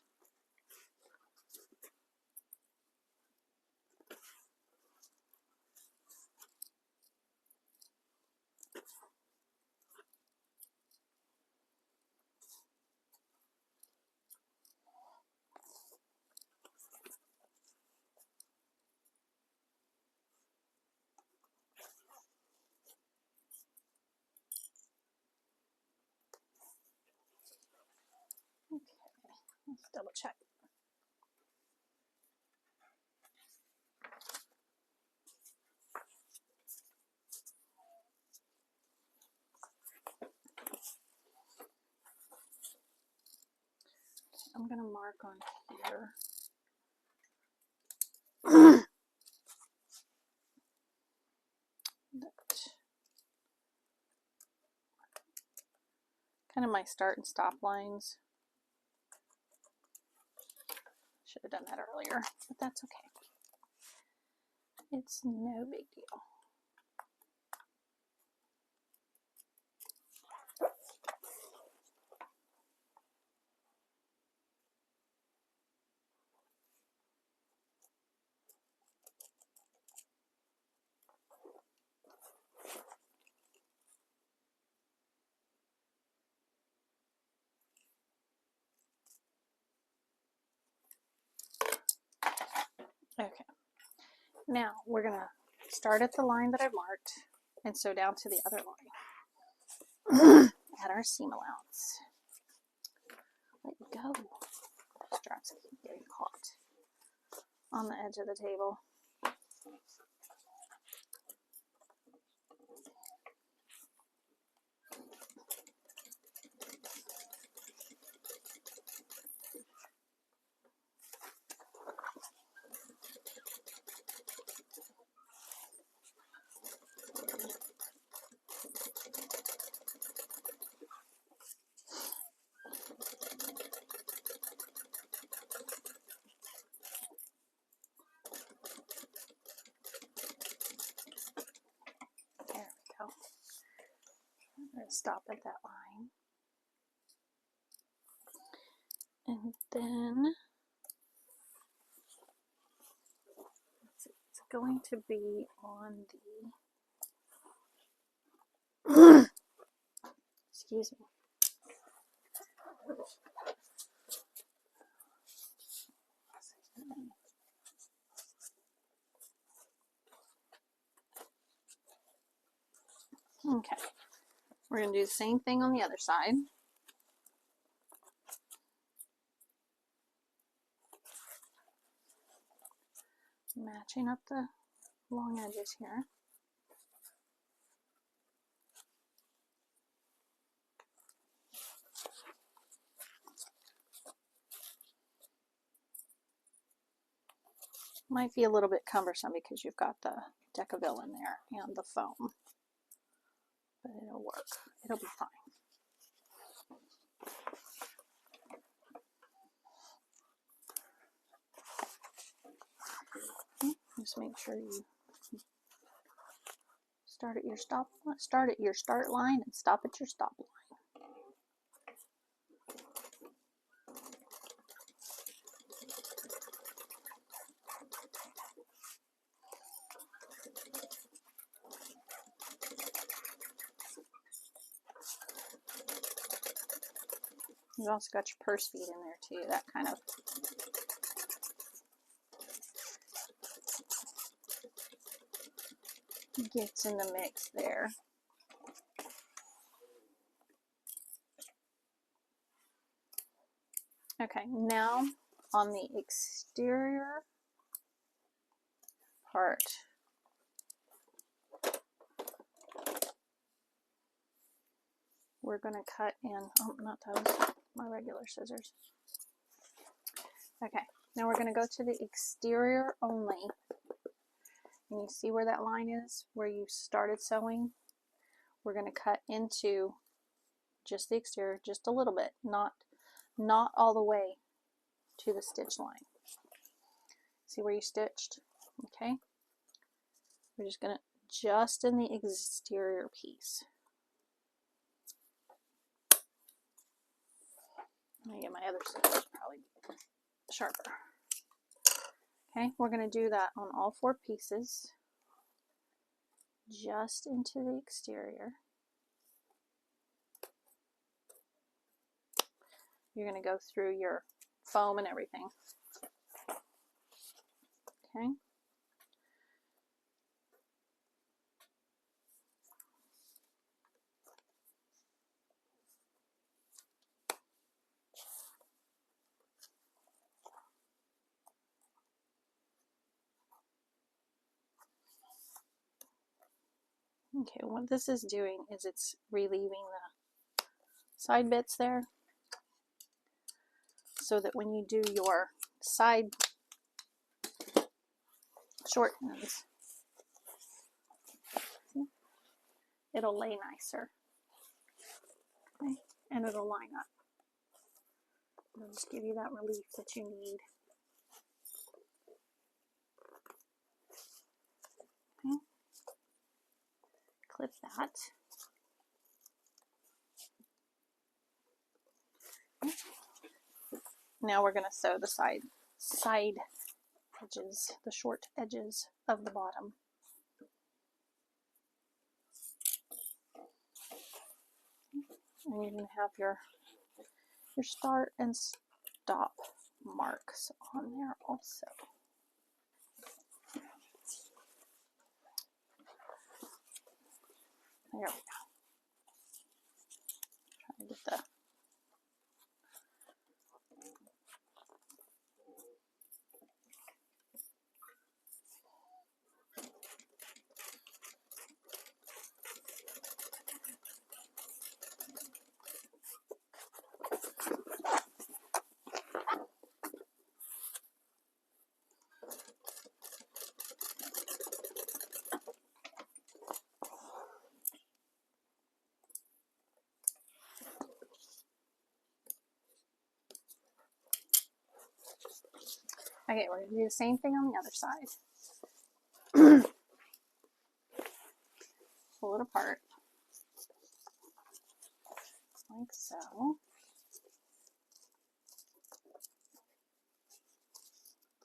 Okay, let's double check. I'm going to mark on here. Kind of my start and stop lines. Should have done that earlier, but that's okay. It's no big deal. Okay, now we're going to start at the line that I've marked and sew down to the other line. Add our seam allowance. Let go. Straps keep getting caught on the edge of the table. There we go. I'm going to stop at that line. And then it's going to be on the, excuse me. Okay, we're going to do the same thing on the other side. Matching up the long edges here. Might be a little bit cumbersome because you've got the Decaville in there and the foam, but it'll work. It'll be fine. Just make sure you start at your start line and stop at your stop line. You've also got your purse feet in there too. That kind of gets in the mix there. Okay, now on the exterior part, we're going to cut in, oh, not those, my regular scissors. Okay, now we're going to go to the exterior only. And you see where that line is, where you started sewing? We're going to cut into just the exterior, just a little bit, not all the way to the stitch line. See where you stitched? Okay. We're just going to just in the exterior piece. Let me get my other scissors, probably sharper. Okay, we're going to do that on all 4 pieces, just into the exterior. You're going to go through your foam and everything. Okay. Okay, what this is doing is it's relieving the side bits there, so that when you do your side short ends, it'll lay nicer. Okay, and it'll line up. It'll just give you that relief that you need. Okay. Clip that. Okay. Now we're going to sew the side edges, the short edges of the bottom. And you're going to have your start and stop marks on there also. There we go. Try to get the Okay, we're going to do the same thing on the other side. Pull it apart, like so.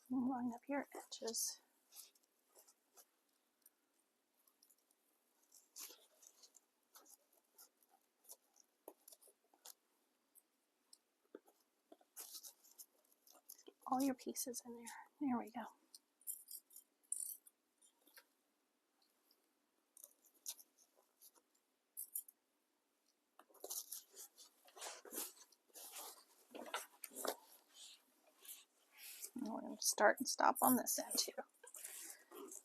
And line up your edges. All your pieces in there. There we go. And we're going to start and stop on this end too.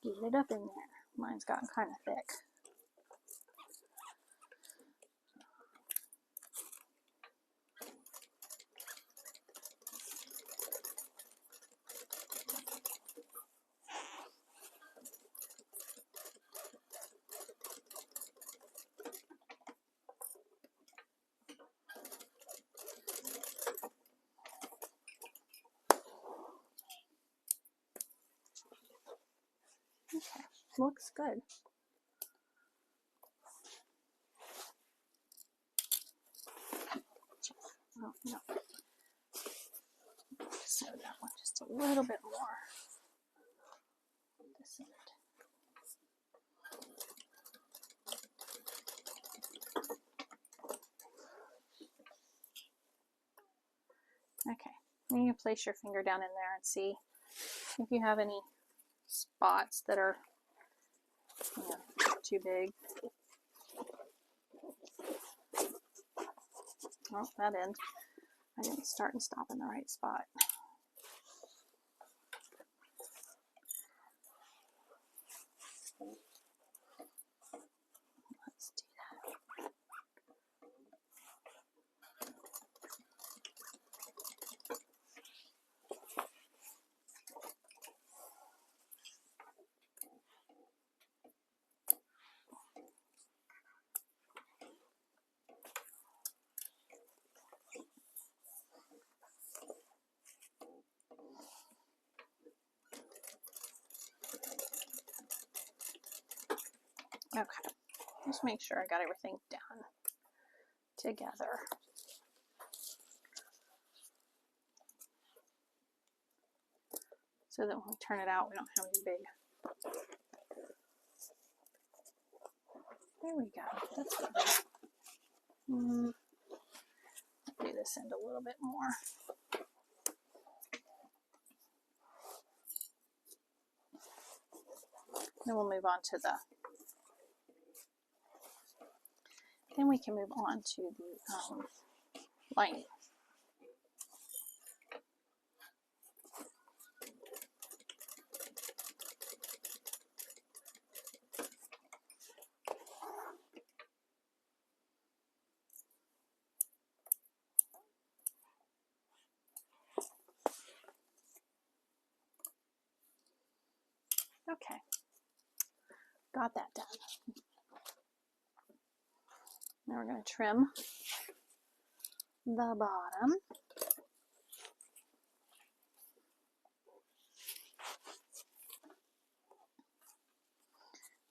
Get it up in there. Mine's gotten kind of thick. Okay, looks good. Oh, no. Sew that one just a little bit more. This end. Okay, then you place your finger down in there and see if you have any spots that are, too big. Oh, that end. I didn't start and stop in the right spot. Let's do that. Okay, just make sure I got everything done together. So that when we turn it out, we don't have any big. There we go. That's good. Do this end a little bit more. Then we'll move on to the. Then we can move on to the lining. Okay, got that done. Now we're going to trim the bottom.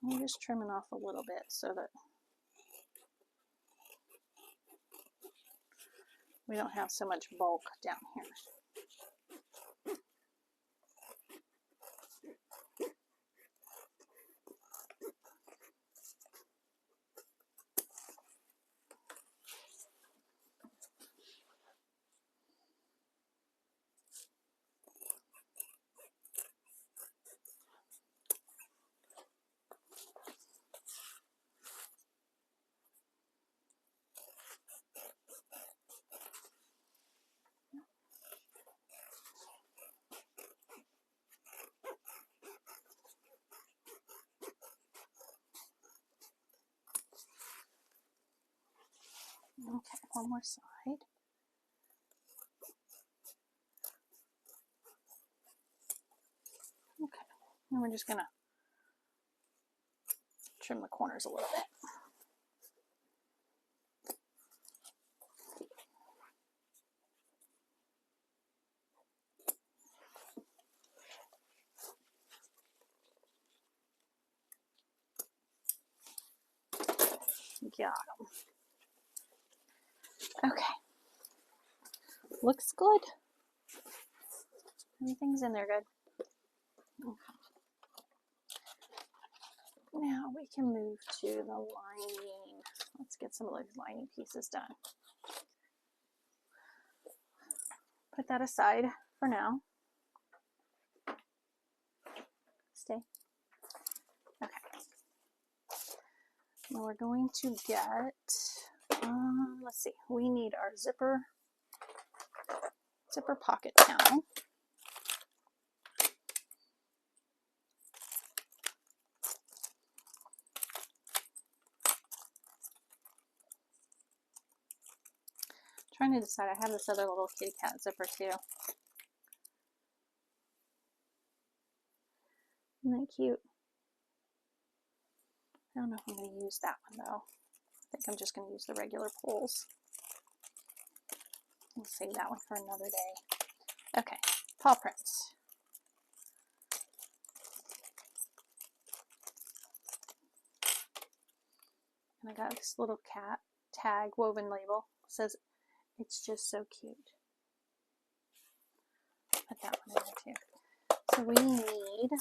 I'm just trimming off a little bit so that we don't have so much bulk down here. Okay, one more side. Okay, and we're just going to trim the corners a little bit. Got them. Okay, looks good. Everything's in there good. Okay. Now we can move to the lining. Let's get some of those lining pieces done. Put that aside for now. Stay. Okay. Now we're going to get, let's see, we need our zipper pocket panel. Trying to decide, I have this other little kitty cat zipper too. Isn't that cute? I don't know if I'm going to use that one though. I think I'm just going to use the regular pulls. We'll save that one for another day. Okay, paw prints. And I got this little cat tag woven label. It says, "It's just so cute." Put that one in there too. So we need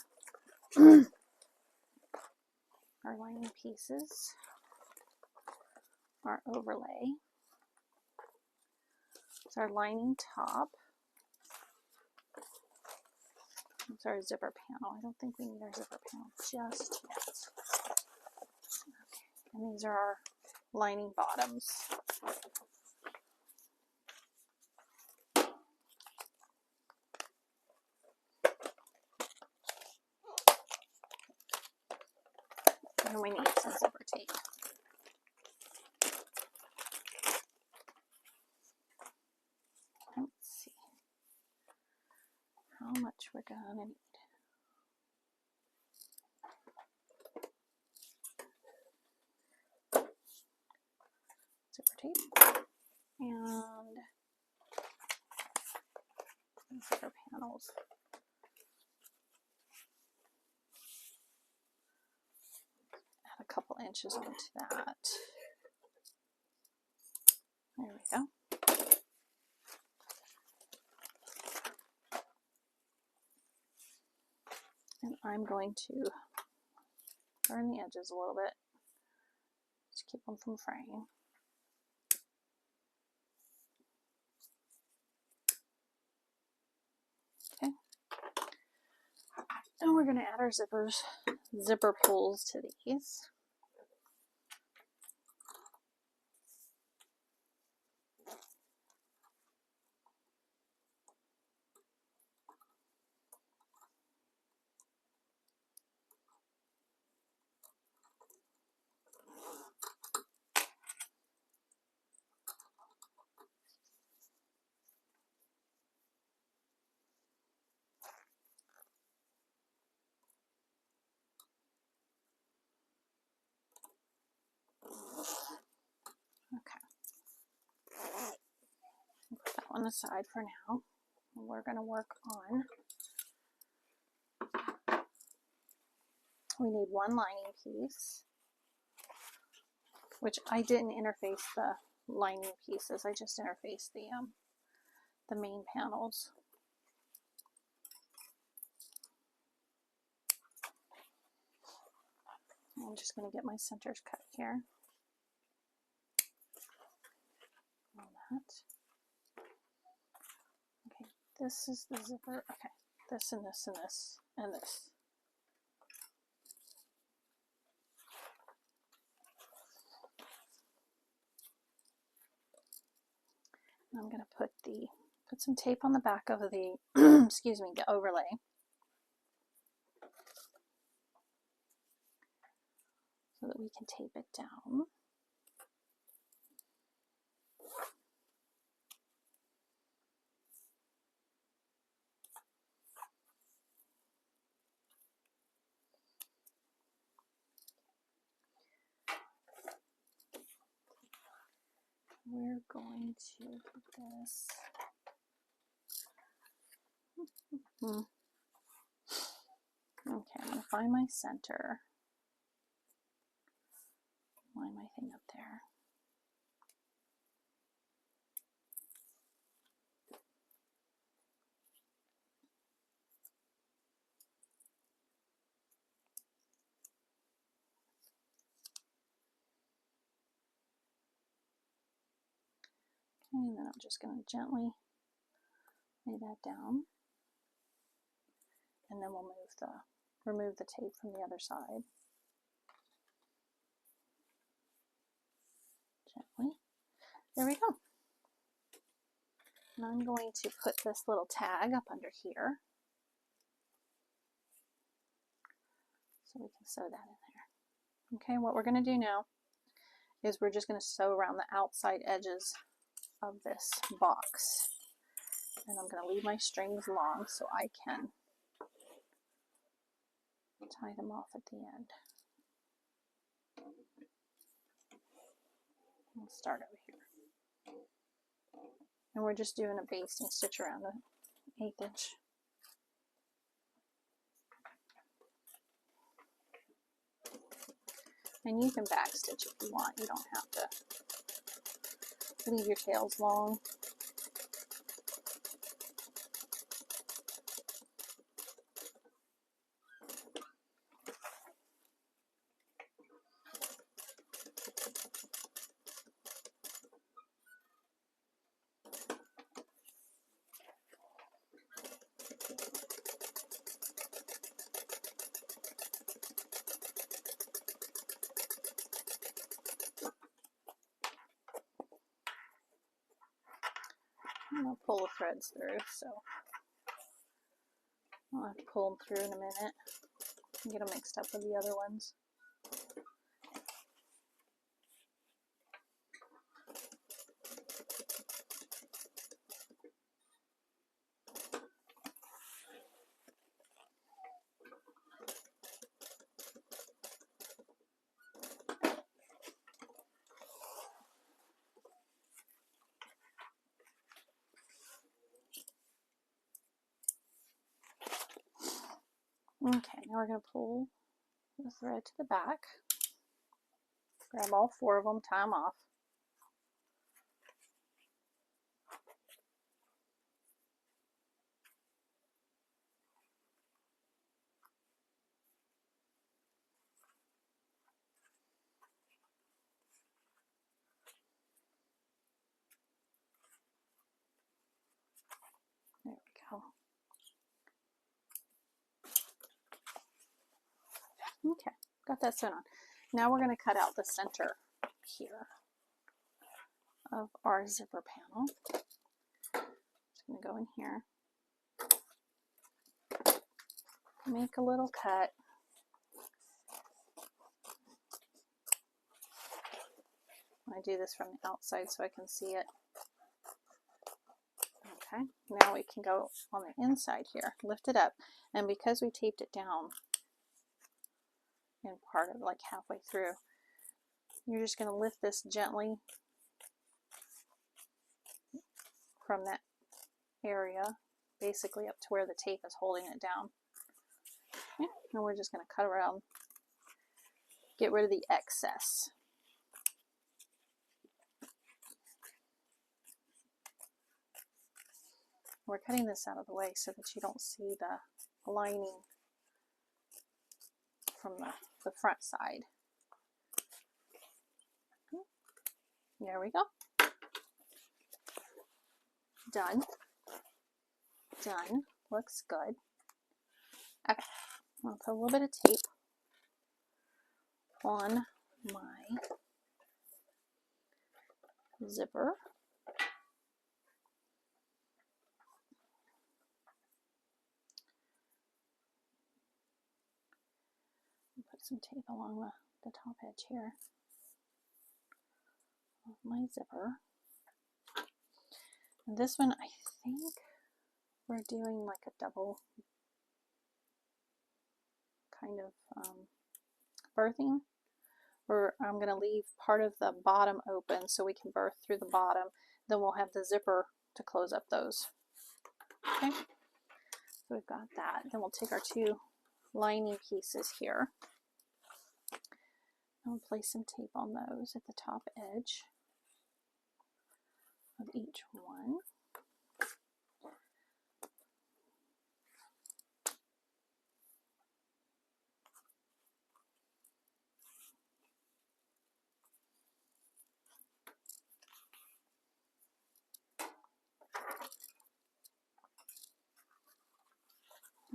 our lining pieces, our overlay, it's our lining top, it's our zipper panel. I don't think we need our zipper panel just yet. Okay. And these are our lining bottoms. And we need some zipper tape. Let's see how much we're gonna need. Zipper tape and zipper panels. Add a couple inches onto that. There we go. And I'm going to burn the edges a little bit to keep them from fraying. Okay. And we're going to add our zipper pulls to these. Put that one aside for now. We're going to work on, we need one lining piece, which I didn't interface the lining pieces. I just interfaced the main panels. I'm just going to get my centers cut here. On that. Okay, this is the zipper. Okay, this and this and this and this. And I'm going to put some tape on the back of the excuse me, the overlay. So that we can tape it down. We're going to put this. Okay, I'm going to find my center. Line my thing up there. Okay, and then I'm just going to gently lay that down. And then we'll remove the tape from the other side. Gently. There we go. And I'm going to put this little tag up under here. So we can sew that in there. Okay, what we're going to do now is we're just going to sew around the outside edges of this box. And I'm going to leave my strings long so I can tie them off at the end. We'll start over here. And we're just doing a basting stitch around the 1/8 inch. And you can backstitch if you want. You don't have to leave your tails long. And I'll pull the threads through, so I'll have to pull them through in a minute and get them mixed up with the other ones. Okay, now we're going to pull the thread to the back. Grab all 4 of them, tie them off. There we go. Okay, got that sewn on. Now we're going to cut out the center here of our zipper panel. Just going to go in here, make a little cut. I do this from the outside so I can see it. Okay, now we can go on the inside here, lift it up, and because we taped it down in part of like halfway through, you're just going to lift this gently from that area, basically up to where the tape is holding it down. Okay, and we're just going to cut around, get rid of the excess. We're cutting this out of the way so that you don't see the lining from the front side. There we go. Done. Done. Looks good. Okay, I'll put a little bit of tape on my zipper. Put some tape along the top edge here of my zipper. And this one, I think we're doing like a double kind of birthing, where I'm going to leave part of the bottom open so we can birth through the bottom. Then we'll have the zipper to close up those. Okay, so we've got that. Then we'll take our 2 lining pieces here. I'll place some tape on those at the top edge of each one.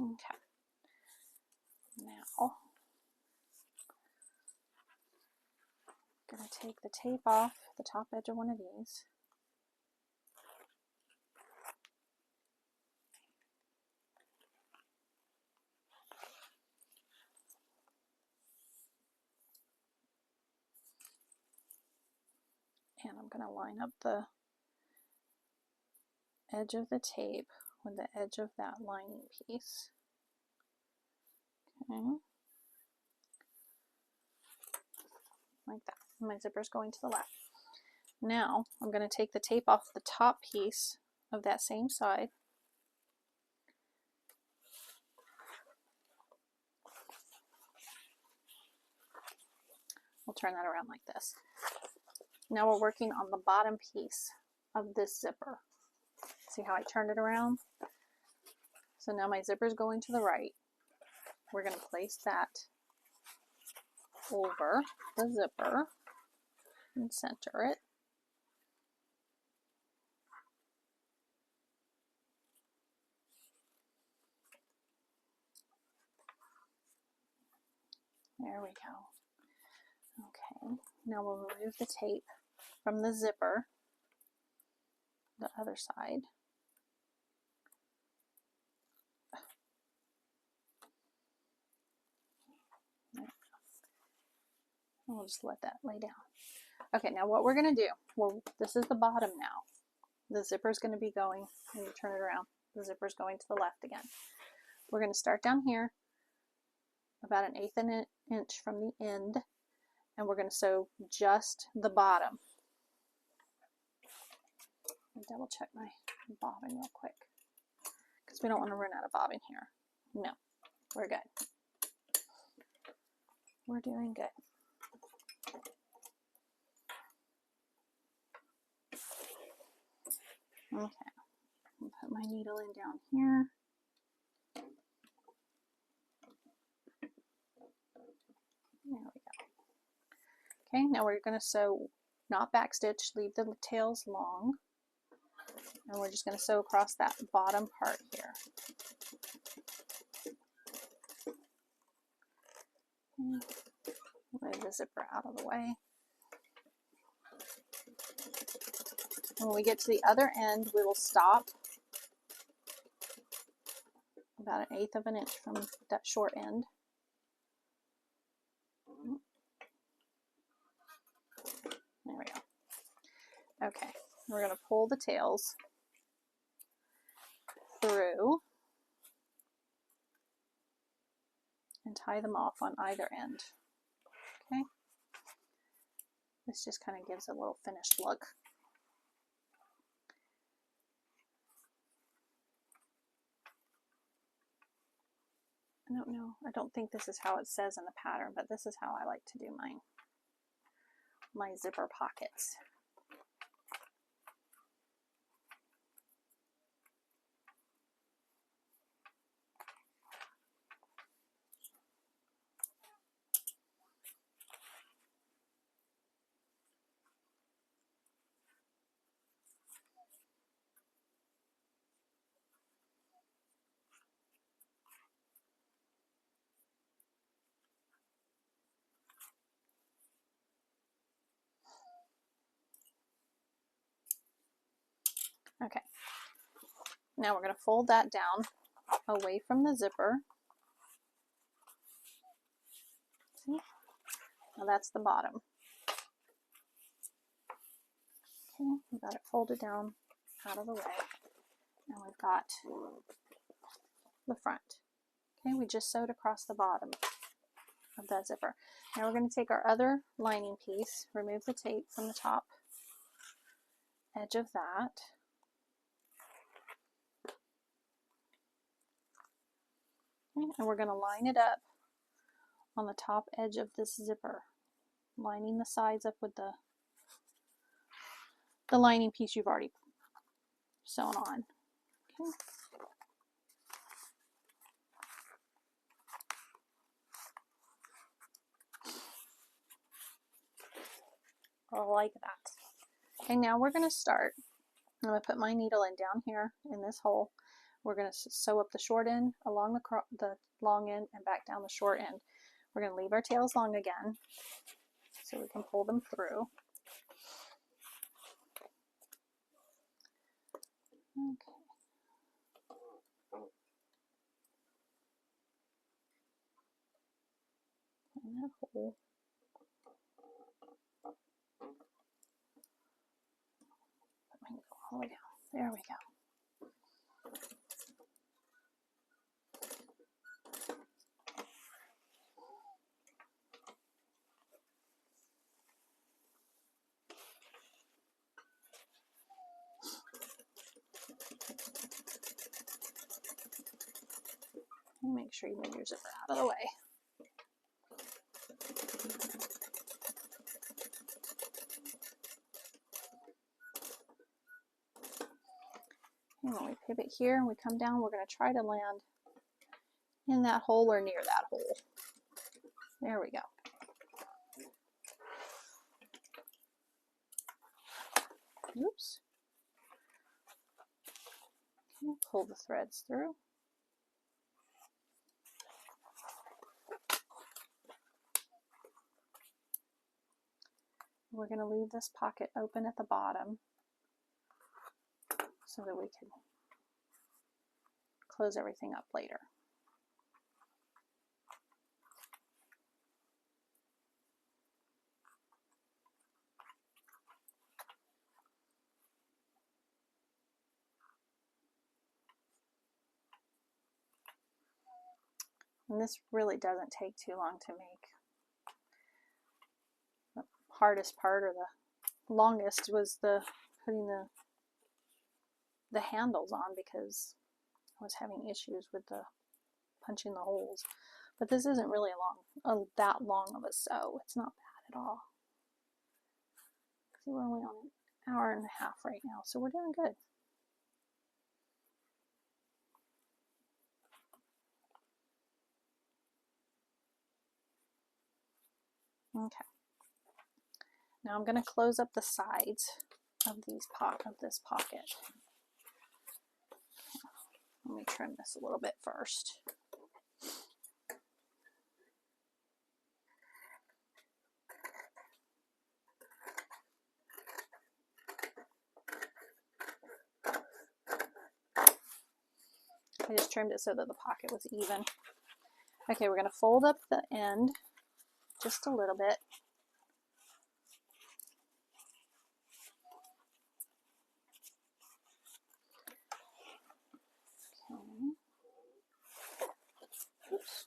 Okay, now I'm going to take the tape off the top edge of one of these. And I'm going to line up the edge of the tape with the edge of that lining piece. Okay. Like that. My zipper's going to the left. Now I'm going to take the tape off the top piece of that same side. We'll turn that around like this. Now we're working on the bottom piece of this zipper. See how I turned it around? So now my zipper is going to the right. We're going to place that over the zipper and center it. There we go. Okay, now we'll remove the tape from the zipper, the other side. We'll just let that lay down. Okay, now what we're going to do, well, this is the bottom now. The zipper is going to be going, when you turn it around, the zipper is going to the left again. We're going to start down here, about 1/8 inch from the end, and we're going to sew just the bottom. I'll double check my bobbin real quick, because we don't want to run out of bobbin here. No, we're good. We're doing good. Okay, I'll put my needle in down here. There we go. Okay, now we're going to sew, not backstitch, leave the tails long. And we're just going to sew across that bottom part here. Move the zipper out of the way. When we get to the other end, we will stop about 1/8 of an inch from that short end. There we go. Okay, we're going to pull the tails through and tie them off on either end. Okay, this just kind of gives a little finished look. I don't know, I don't think this is how it says in the pattern, but this is how I like to do mine. My zipper pockets. Okay, now we're going to fold that down away from the zipper. See? Now that's the bottom. Okay, we've got it folded down out of the way. Now we've got the front. Okay, we just sewed across the bottom of that zipper. Now we're going to take our other lining piece, remove the tape from the top edge of that. Okay, and we're going to line it up on the top edge of this zipper, lining the sides up with the lining piece you've already sewn on. Okay. I like that. Okay, now we're going to start. I'm going to put my needle in down here in this hole. We're going to sew up the short end along the long end and back down the short end. We're going to leave our tails long again so we can pull them through. Okay. In that hole. Put my needle all the way down. There we go. Make sure you move your zipper out of the way. And when we pivot here and we come down, we're going to try to land in that hole or near that hole. There we go. Oops. Okay, pull the threads through. We're going to leave this pocket open at the bottom so that we can close everything up later. And this really doesn't take too long to make. The hardest part, or the longest, was putting the handles on, because I was having issues with punching the holes. But this isn't really that long of a sew. It's not bad at all. See, we're only on an hour and a half right now, so we're doing good. Okay. Now I'm going to close up the sides of this pocket. Let me trim this a little bit first. I just trimmed it so that the pocket was even. Okay, we're going to fold up the end just a little bit. Okay. Oops.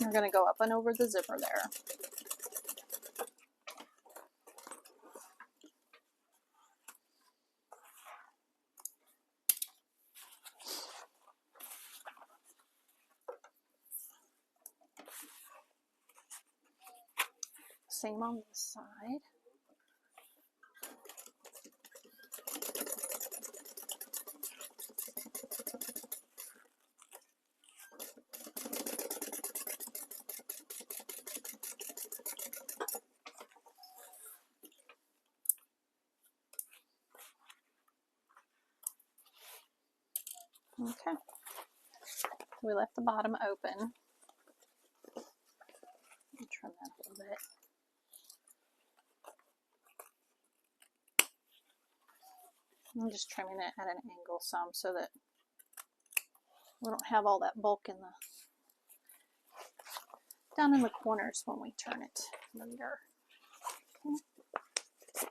We're going to go up and over the zipper there. Same on this side. Okay, we left the bottom open. Trim that a little bit. I'm just trimming it at an angle some so that we don't have all that bulk in the down in the corners when we turn it later. Okay.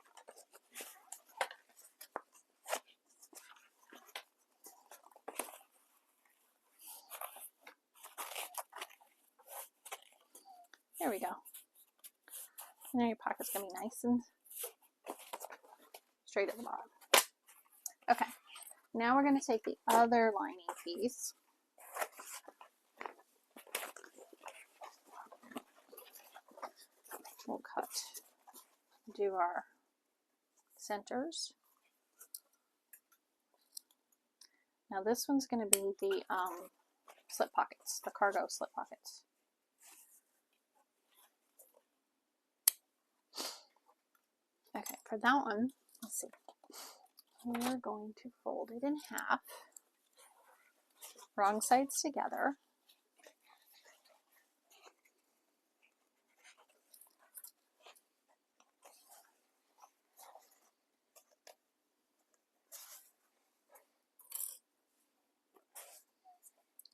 There we go. Now your pocket's going to be nice and straight at the bottom. Okay, now we're going to take the other lining piece. We'll do our centers. Now this one's going to be the slip pockets, the cargo slip pockets. Okay, for that one, let's see. We're going to fold it in half, wrong sides together.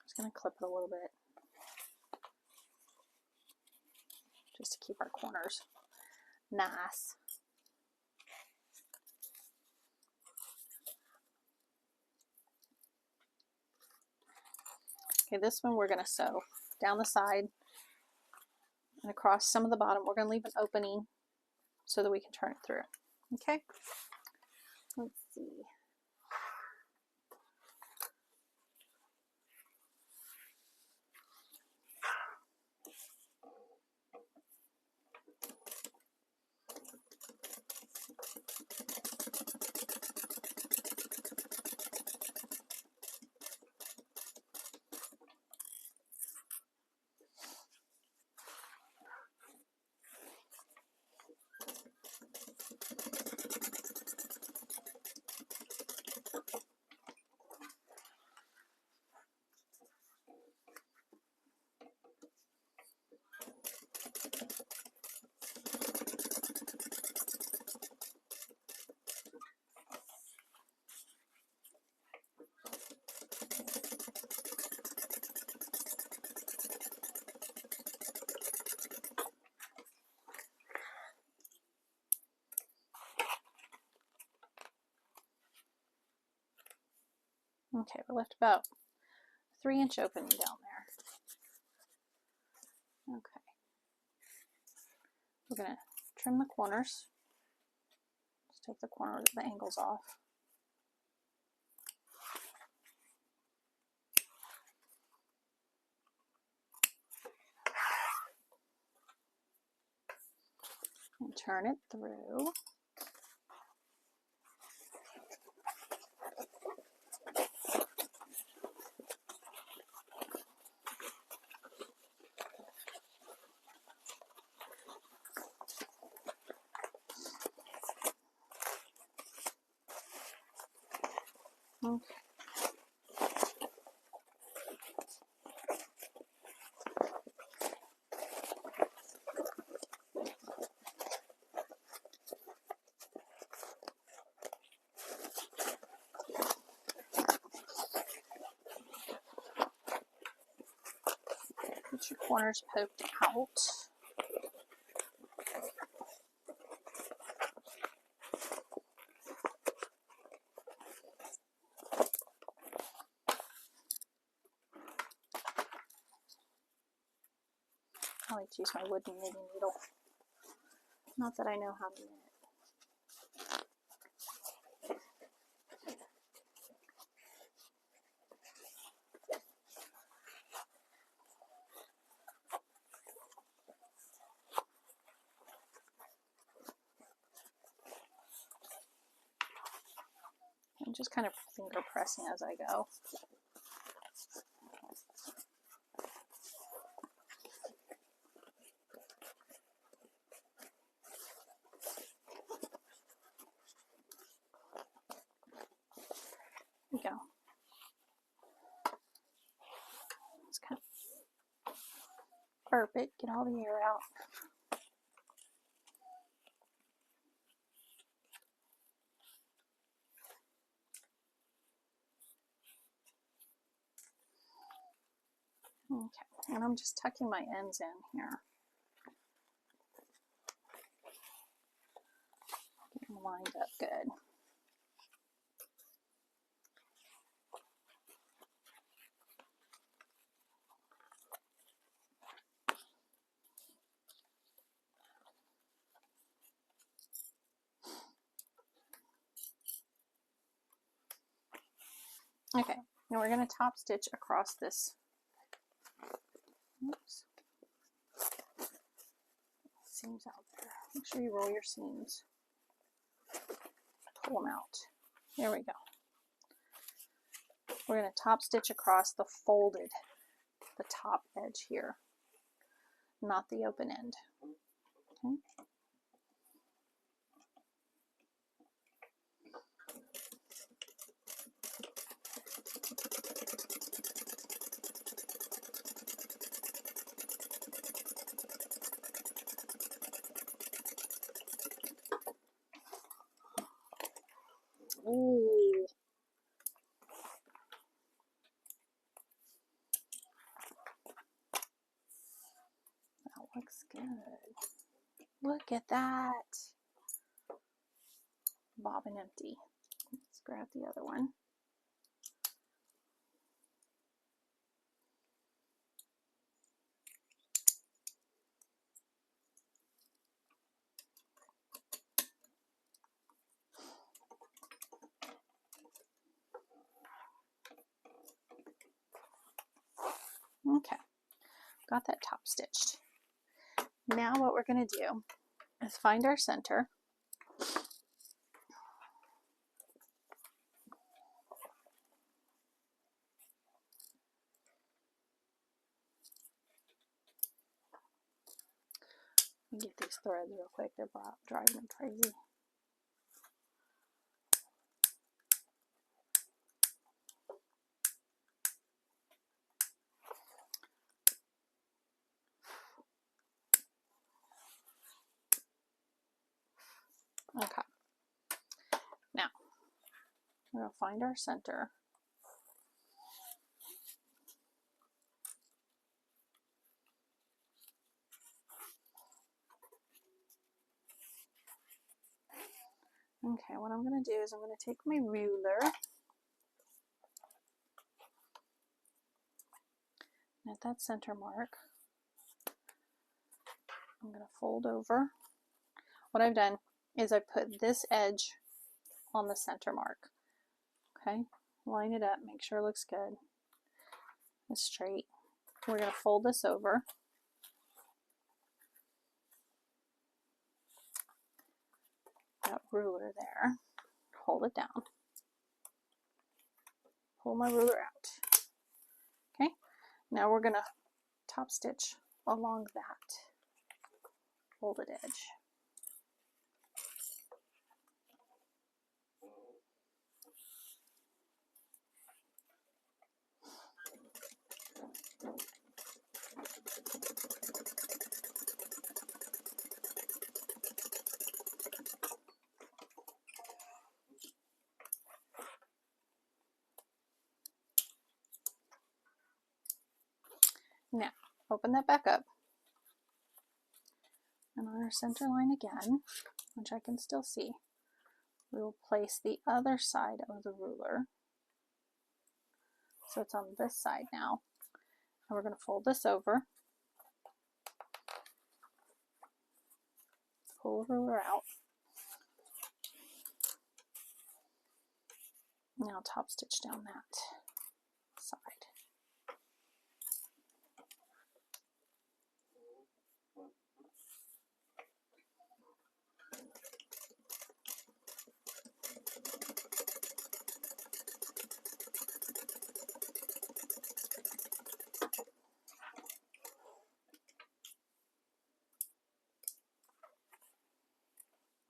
Just going to clip it a little bit, just to keep our corners nice. Okay, this one we're going to sew down the side and across some of the bottom. We're going to leave an opening so that we can turn it through. Okay, let's see. Okay, we left about 3-inch opening down there. Okay. We're going to trim the corners. Just take the corner, the angles off. And turn it through. Okay. Get your corners poked out. I like to use my wooden knitting needle. Not that I know how to knit. I'm just kind of finger pressing as I go. There we go. Just kind of burp it, get all the air out. Okay, and I'm just tucking my ends in here. Getting lined up good. Okay, now we're going to top stitch across this. Oops. Seams out there. Make sure you roll your seams. Pull them out. There we go. We're going to top stitch across the folded, the top edge here, not the open end. Okay. Ooh. That looks good. Look at that. Bobbin empty. Let's grab the other one. Okay, got that top stitched. Now what we're going to do is find our center. Get these threads real quick, they're driving me crazy. Okay, now we're going to find our center. Okay, what I'm going to do is I'm going to take my ruler and at that center mark, I'm going to fold over. What I've done is I put this edge on the center mark. Okay, line it up, make sure it looks good. It's straight. We're going to fold this over. That ruler there, hold it down. Pull my ruler out. Okay, now we're going to top stitch along that folded edge. open that back up. And on our center line again, which I can still see, we will place the other side of the ruler. So it's on this side now. And we're going to fold this over, pull the ruler out. Now top stitch down that side.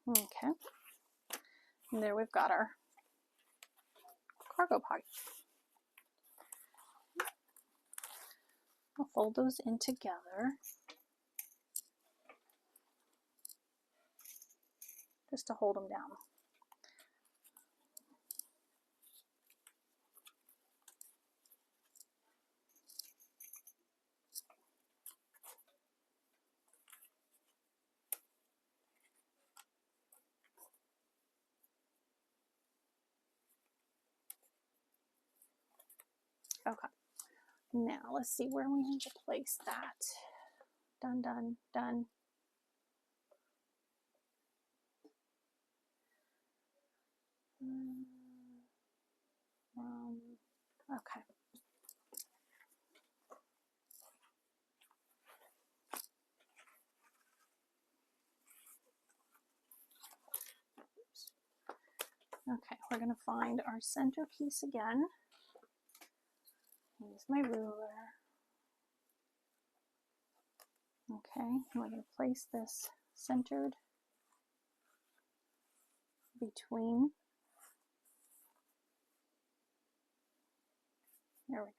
Okay, and there we've got our cargo pocket. I'll fold those in together just to hold them down. Okay, now let's see where we need to place that. Done, done, done. Okay. Okay, we're going to find our center piece again. Use my ruler. Okay, and we're going to place this centered between. There we go.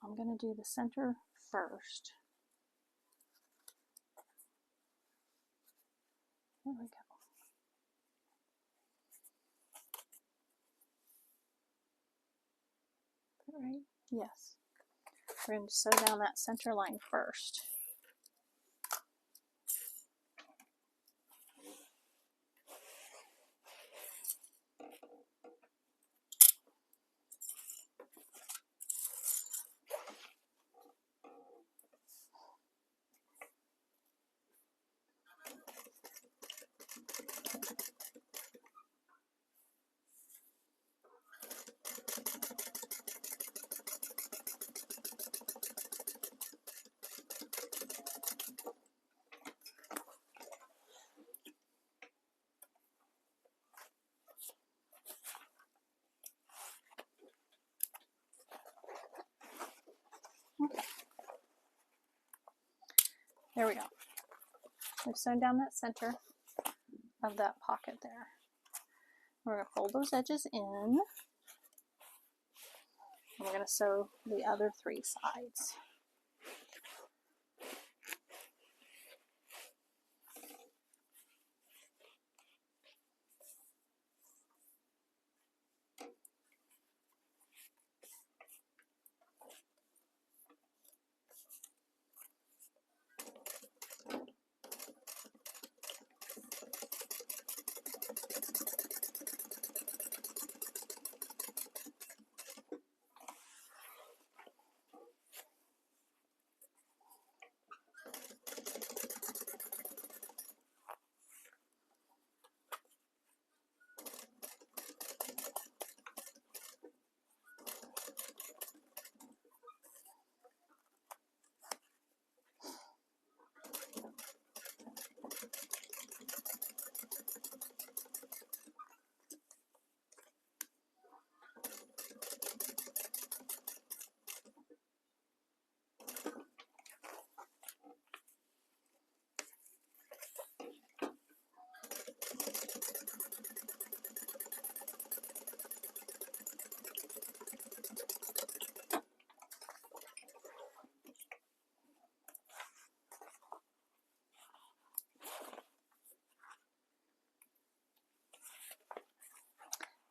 I'm going to do the center first. There we go. Is that right? Yes. We're going to sew down that center line first. Okay. There we go. We've sewn down that center of that pocket there. We're going to fold those edges in. And we're going to sew the other three sides.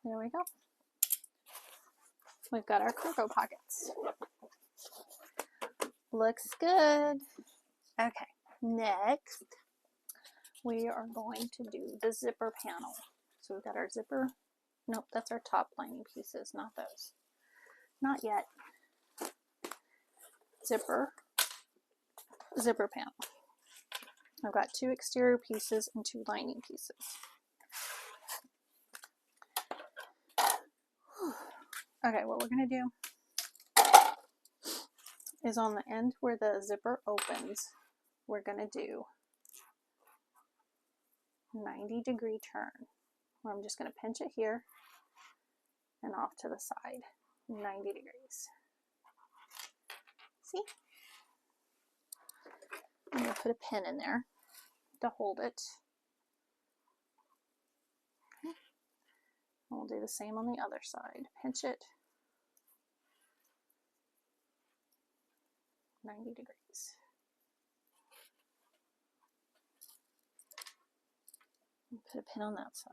there we go. We've got our cargo pockets. Looks good. Okay, next we are going to do the zipper panel. So we've got our zipper. Nope, that's our top lining pieces, not those. Not yet. Zipper panel. I've got 2 exterior pieces and 2 lining pieces. Okay, what we're going to do is on the end where the zipper opens, we're going to do 90-degree turn, where I'm just going to pinch it here and off to the side, 90 degrees. See? I'm going to put a pin in there to hold it. Okay. And we'll do the same on the other side. Pinch it, 90 degrees. And put a pin on that side.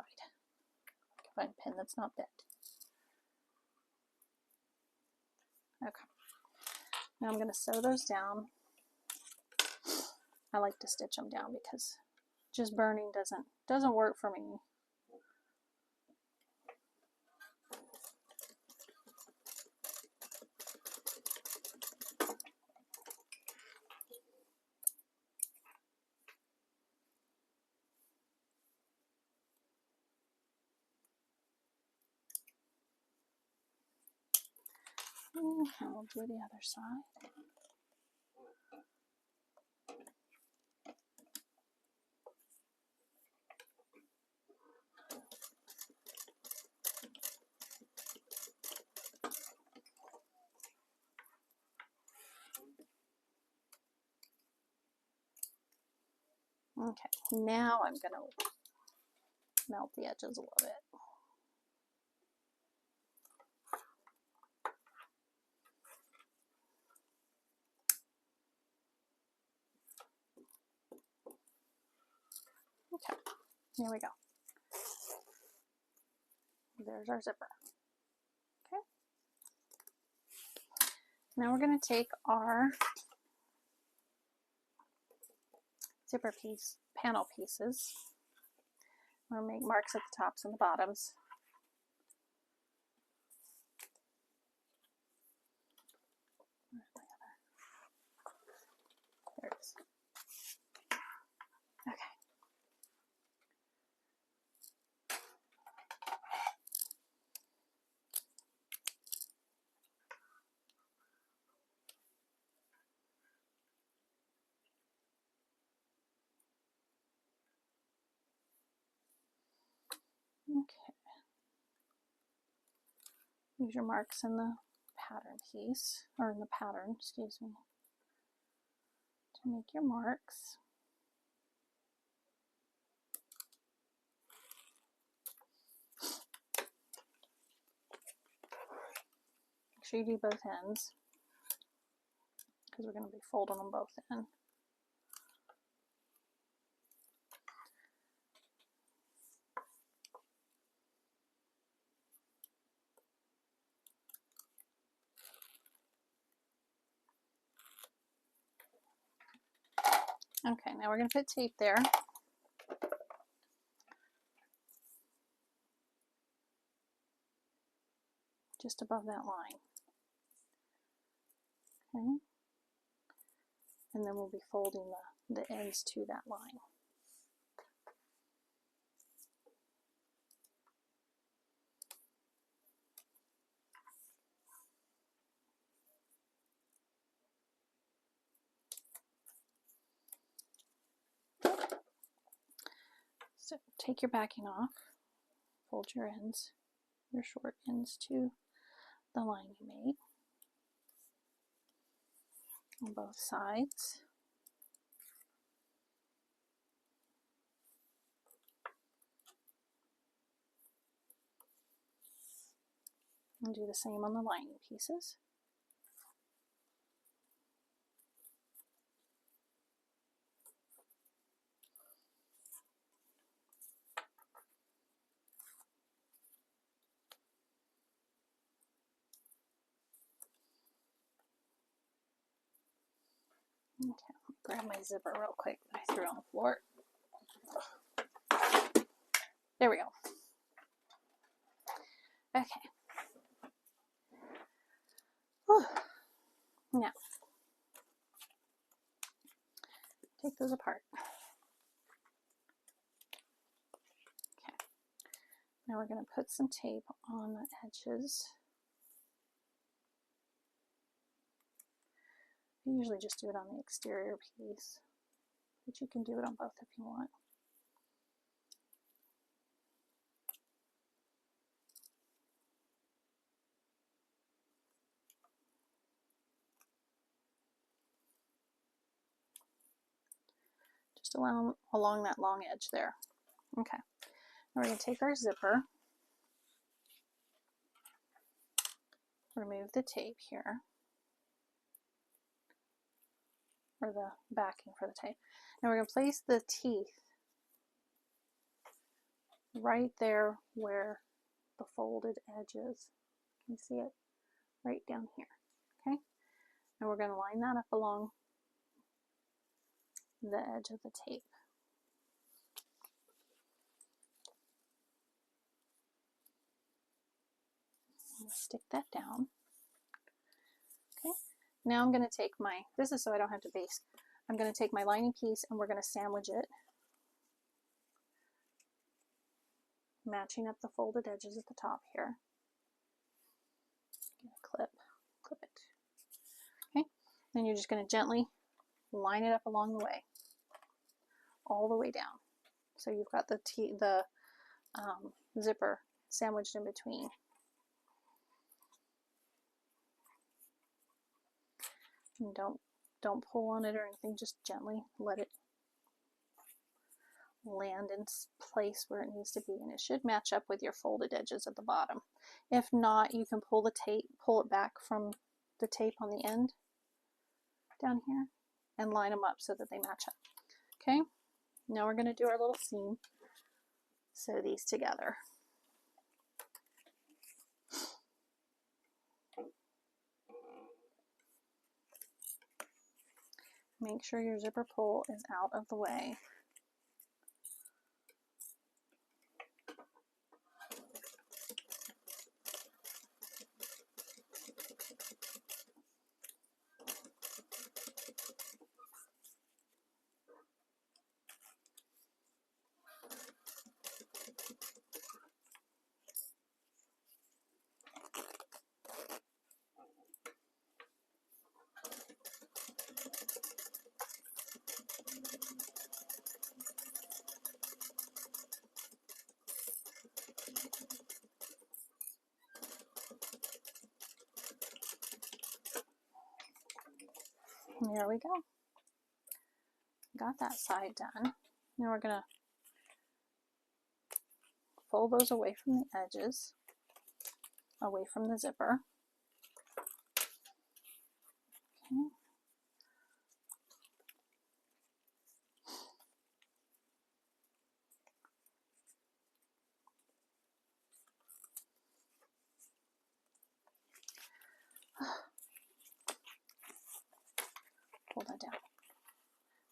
Find a pin that's not bent. Okay. Now I'm going to sew those down. I like to stitch them down because just burning doesn't work for me. And I'll do the other side. Okay, now I'm going to melt the edges a little bit. Okay, here we go. There's our zipper. Okay. Now we're going to take our zipper panel pieces. We're going to make marks at the tops and the bottoms. There it is. Okay. Okay. Use your marks in the pattern piece, or in the pattern, excuse me, to make your marks. Make sure you do both ends, because we're going to be folding them both in. Okay, now we're going to put tape there. Just above that line. Okay. And then we'll be folding the ends to that line. So take your backing off, fold your ends, your short ends to the line you made on both sides. And do the same on the lining pieces. Okay, grab my zipper real quick that I threw on the floor. There we go. Okay. Whew. Now, take those apart. Okay. Now we're going to put some tape on the edges. I usually just do it on the exterior piece, but you can do it on both if you want. Just along that long edge there. Okay. Now we're going to take our zipper, remove the tape here, or the backing for the tape. Now we're going to place the teeth right there where the folded edge is. Can you see it? Right down here. Okay? And we're going to line that up along the edge of the tape. Stick that down. Okay? Now I'm going to take my, this is so I don't have to baste. I'm going to take my lining piece and we're going to sandwich it, matching up the folded edges at the top here. Get a clip it. Okay? Then you're just going to gently line it up along the way, all the way down. So you've got the zipper sandwiched in between. And don't pull on it or anything, just gently let it land in place where it needs to be, and it should match up with your folded edges at the bottom. If not, you can pull it back from the tape on the end down here and line them up so that they match up. Okay, now we're going to do our little seam. Sew these together. Make sure your zipper pull is out of the way. There we go. Got that side done. Now we're going to fold those away from the edges, away from the zipper. Okay. Pull that down.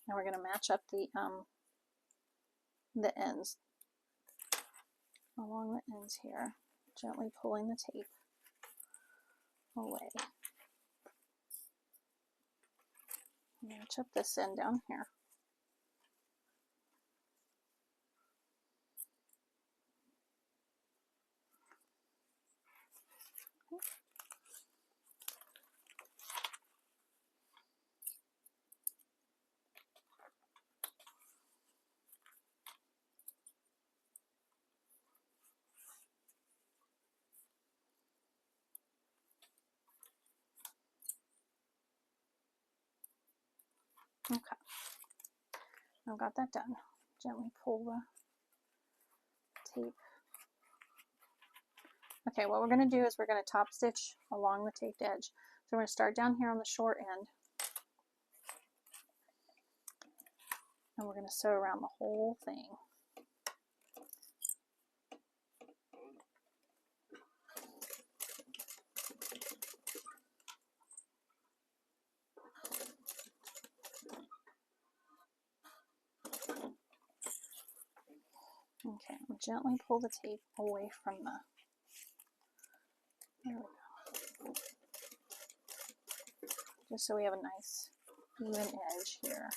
Now we're going to match up the ends, along the ends here, gently pulling the tape away. Match up this end down here. Okay, I've got that done. Gently pull the tape. Okay, what we're going to do is we're going to top stitch along the taped edge. So we're going to start down here on the short end, and we're going to sew around the whole thing. gently pull the tape away from the, there we go. Just so we have a nice even edge here.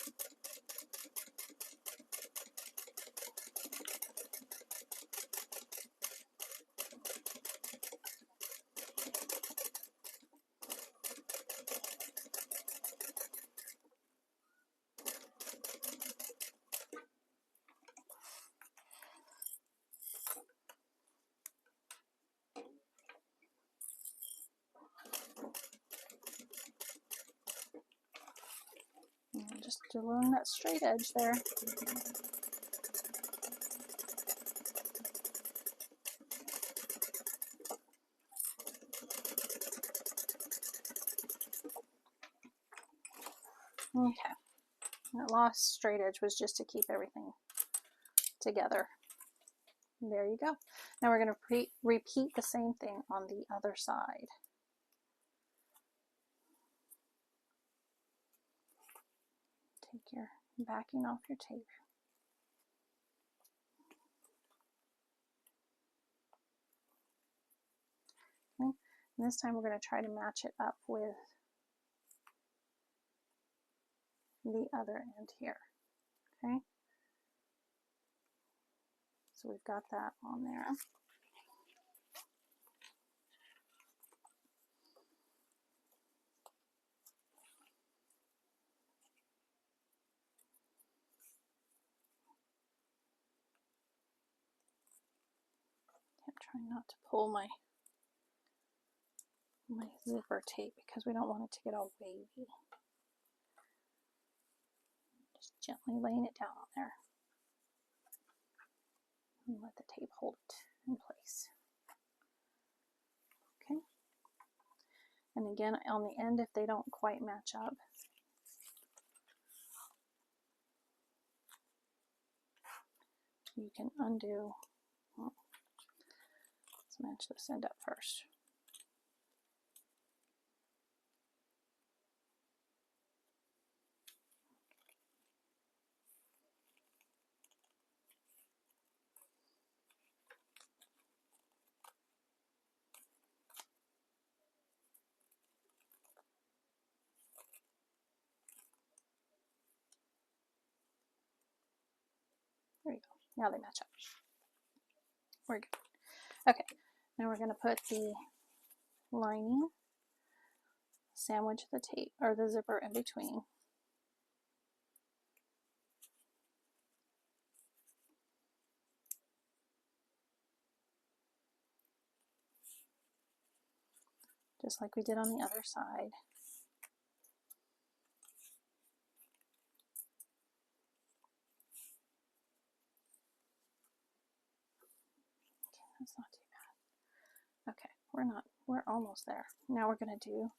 And just along that straight edge there. Okay, that last straight edge was just to keep everything together. There you go. Now we're going to repeat the same thing on the other side. Take your backing off your tape. Okay. And this time we're going to try to match it up with the other end here. Okay. So we've got that on there. I'm trying not to pull my zipper tape because we don't want it to get all wavy. Just gently laying it down on there. And let the tape hold it in place. Okay. And again, on the end, if they don't quite match up, you can undo. Well, let's match this end up first. There you go. Now they match up. We're good. Okay, now we're going to put the lining, sandwich the tape or the zipper in between. Just like we did on the other side. Okay, that's not too bad. Okay, we're almost there. Now we're going to do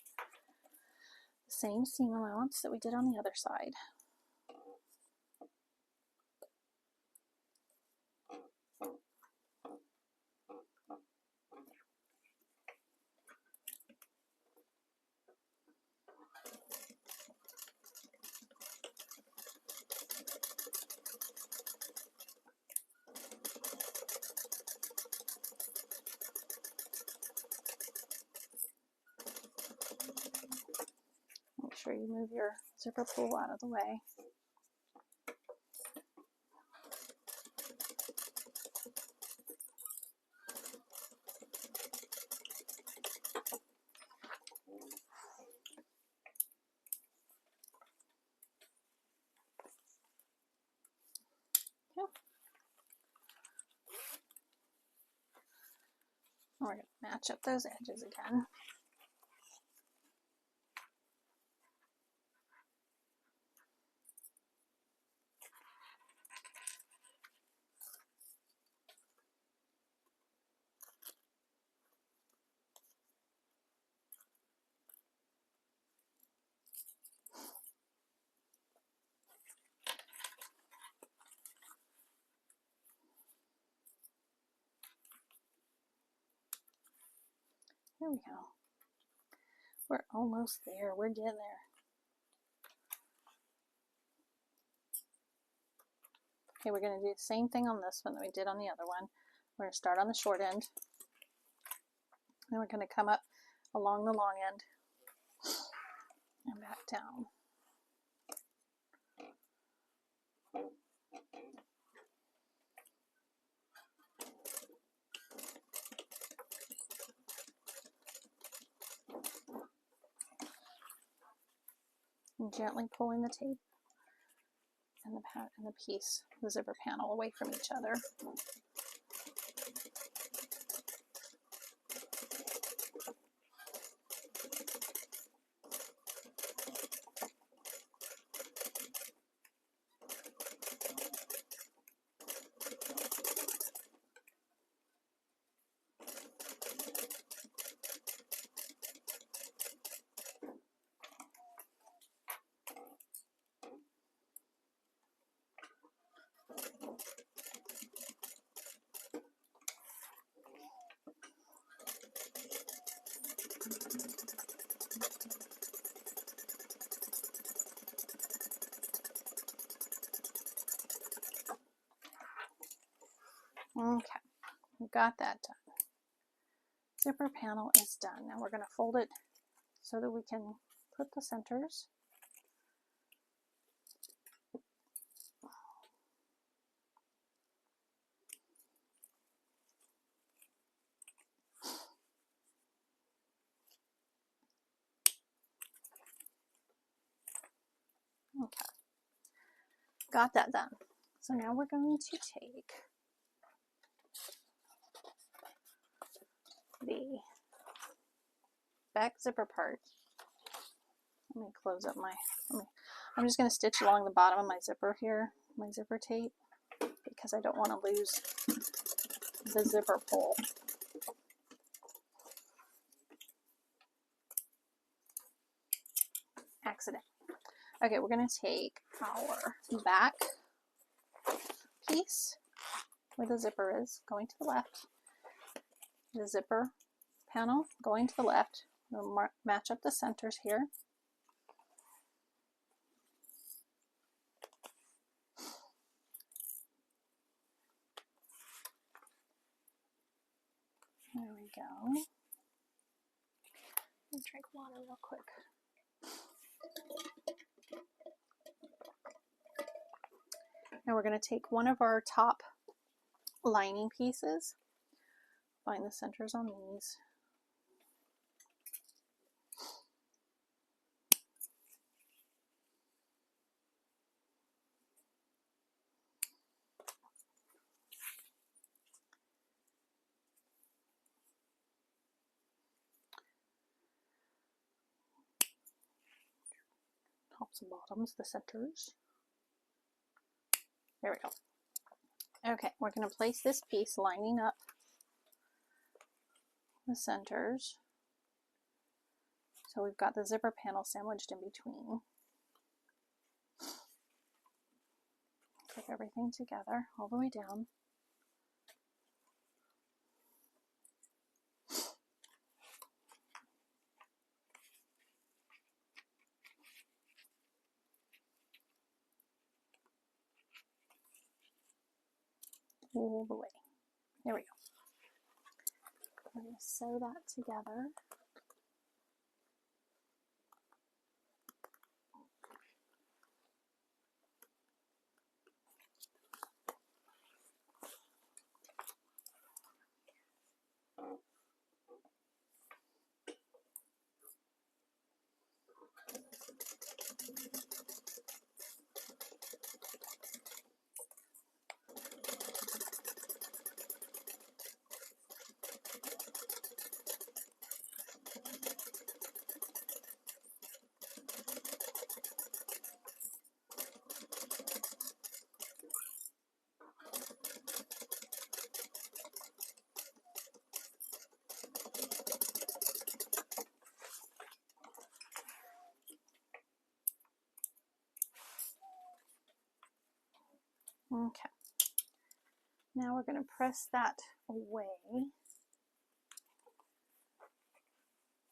the same seam allowance that we did on the other side. Make sure you move your zipper pull out of the way. Okay. We're going to match up those edges again. There we go. We're almost there. We're getting there. Okay, we're going to do the same thing on this one that we did on the other one. We're going to start on the short end. Then we're going to come up along the long end and back down. And gently pulling the tape and the piece, the zipper panel, away from each other. Okay, we got that done. Zipper panel is done. Now we're going to fold it so that we can put the centers. Okay, got that done. So now we're going to take the back zipper part. Let me close up my, I'm just going to stitch along the bottom of my zipper here, my zipper tape, because I don't want to lose the zipper pull. Accident. Okay, we're going to take our back piece where the zipper is, going to the left, the zipper panel going to the left. We'll match up the centers here. There we go. Let me drink water real quick. Now we're going to take one of our top lining pieces, find the centers on these. Tops and bottoms, the centers. There we go. Okay, we're going to place this piece lining up the centers. So we've got the zipper panel sandwiched in between. Take everything together all the way down. All the way. There we go. We're going to sew that together. Okay. Now we're going to press that away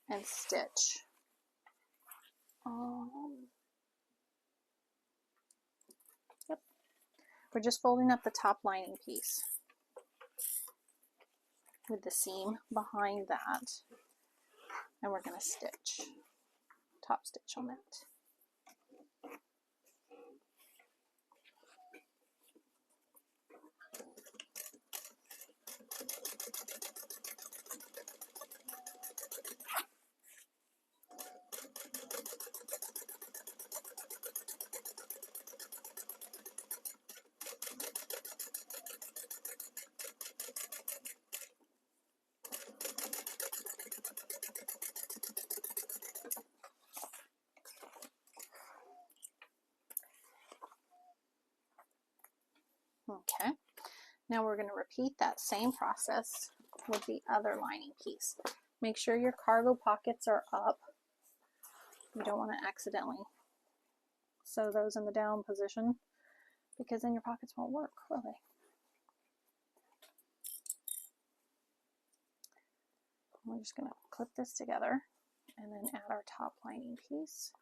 and stitch. Yep. We're just folding up the top lining piece. with the seam behind that, and we're going to stitch, top stitch on that. Okay, now we're going to repeat that same process with the other lining piece. Make sure your cargo pockets are up. You don't want to accidentally sew those in the down position, because then your pockets won't work, will they? We're just going to clip this together and then add our top lining piece.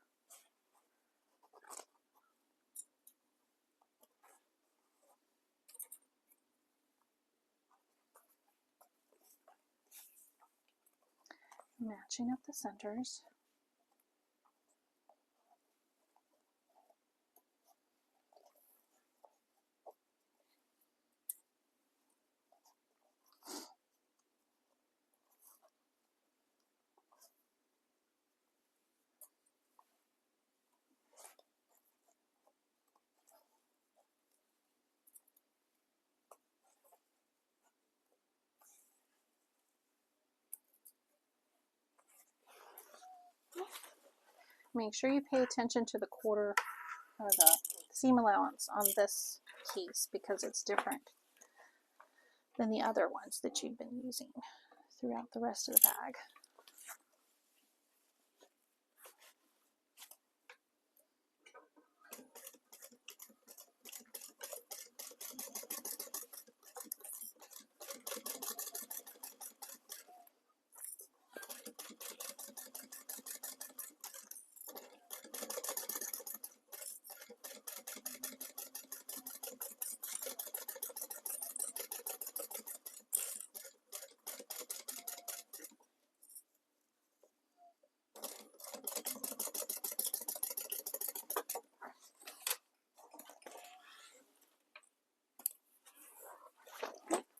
Matching up the centers. Make sure you pay attention to the quarter or the seam allowance on this piece, because it's different than the other ones that you've been using throughout the rest of the bag.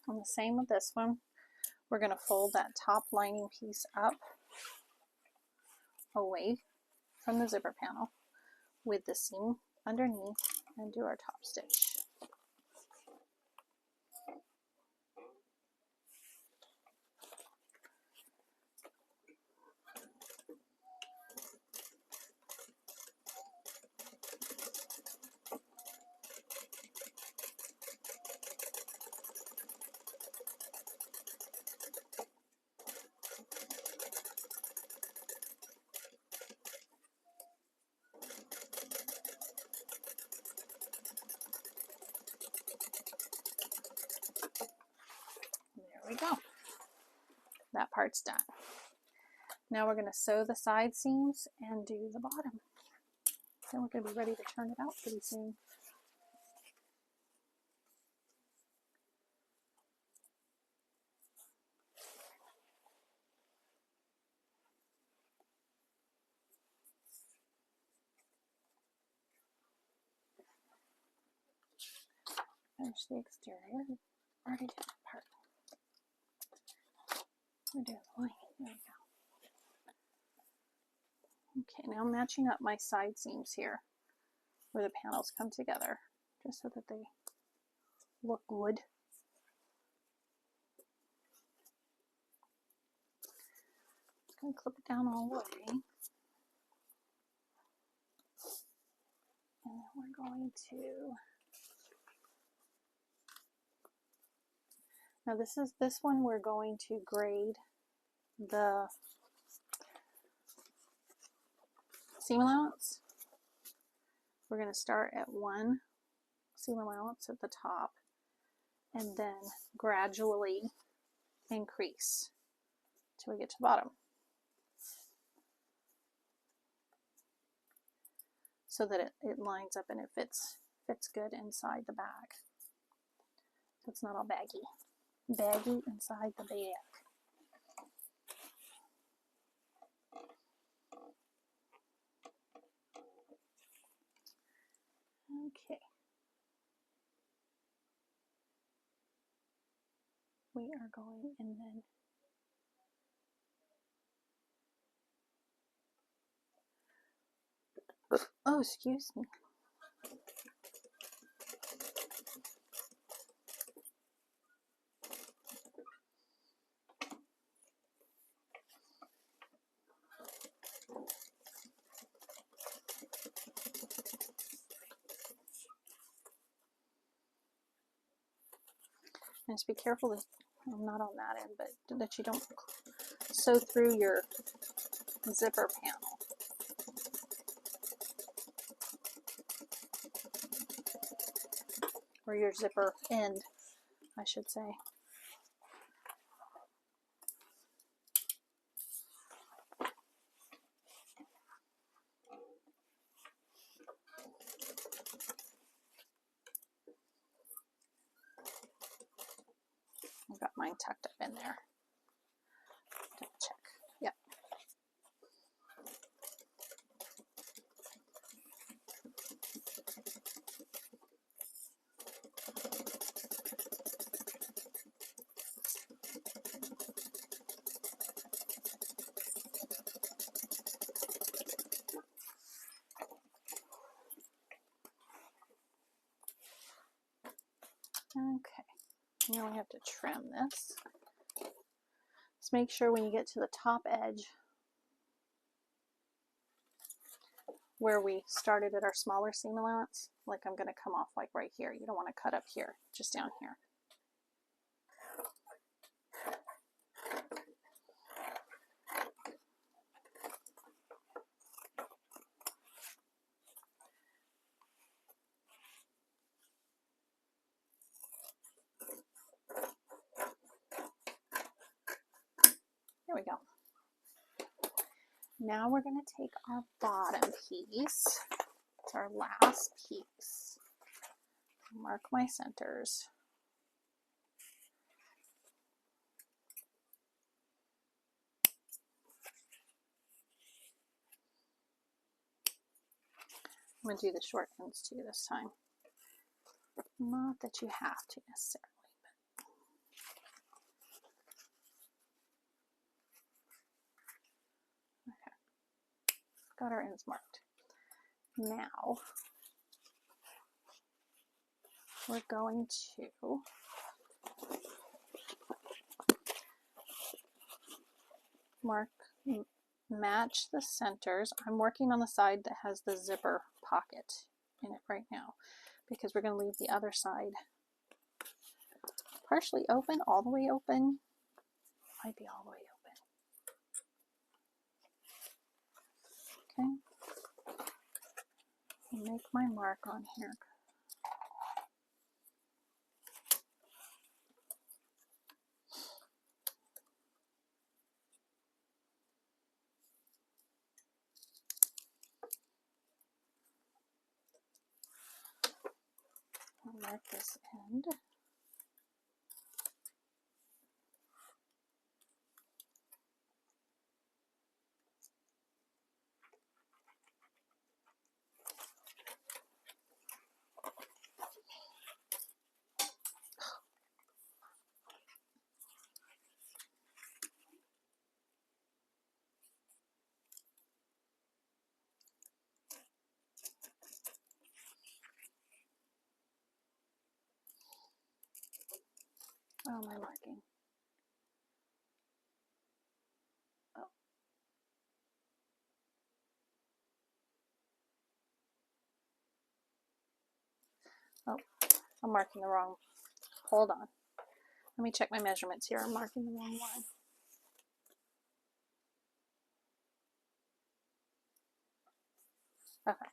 And the same with this one. We're going to fold that top lining piece up away from the zipper panel with the seam underneath and do our top stitch. There we go. That part's done. Now we're going to sew the side seams and do the bottom. Then we're going to be ready to turn it out pretty soon. Finish the exterior. Already did that part. We're doing the lining. There we go. Okay, now I'm matching up my side seams here where the panels come together, just so that they look good. Just going to clip it down all the way. And then we're going to, now this one we're going to grade the seam allowance. We're going to start at 1 seam allowance at the top and then gradually increase till we get to the bottom, so that it lines up and it fits good inside the bag, so it's not all baggy. baggie inside the bag. Okay. We are going, and then oh, excuse me. And just be careful that, well, not on that end, but that you don't sew through your zipper panel. Or your zipper end, I should say. I've got mine tucked up in there. Double check. Yep. Okay. Now we have to trim this. Just make sure when you get to the top edge where we started at our smaller seam allowance, like I'm going to come off like right here. You don't want to cut up here, just down here. There we go. Now we're going to take our bottom piece. It's our last piece. Mark my centers. I'm going to do the short ends too this time. Not that you have to necessarily. Okay. Got our ends marked. Now we're going to match the centers. I'm working on the side that has the zipper pocket in it right now because we're going to leave the other side partially open, all the way open. Might be all the way open. Okay. Make my mark on here. I'll mark this end. What am I marking? Oh, I'm marking the wrong. Hold on. Let me check my measurements here. I'm marking the wrong one. Okay.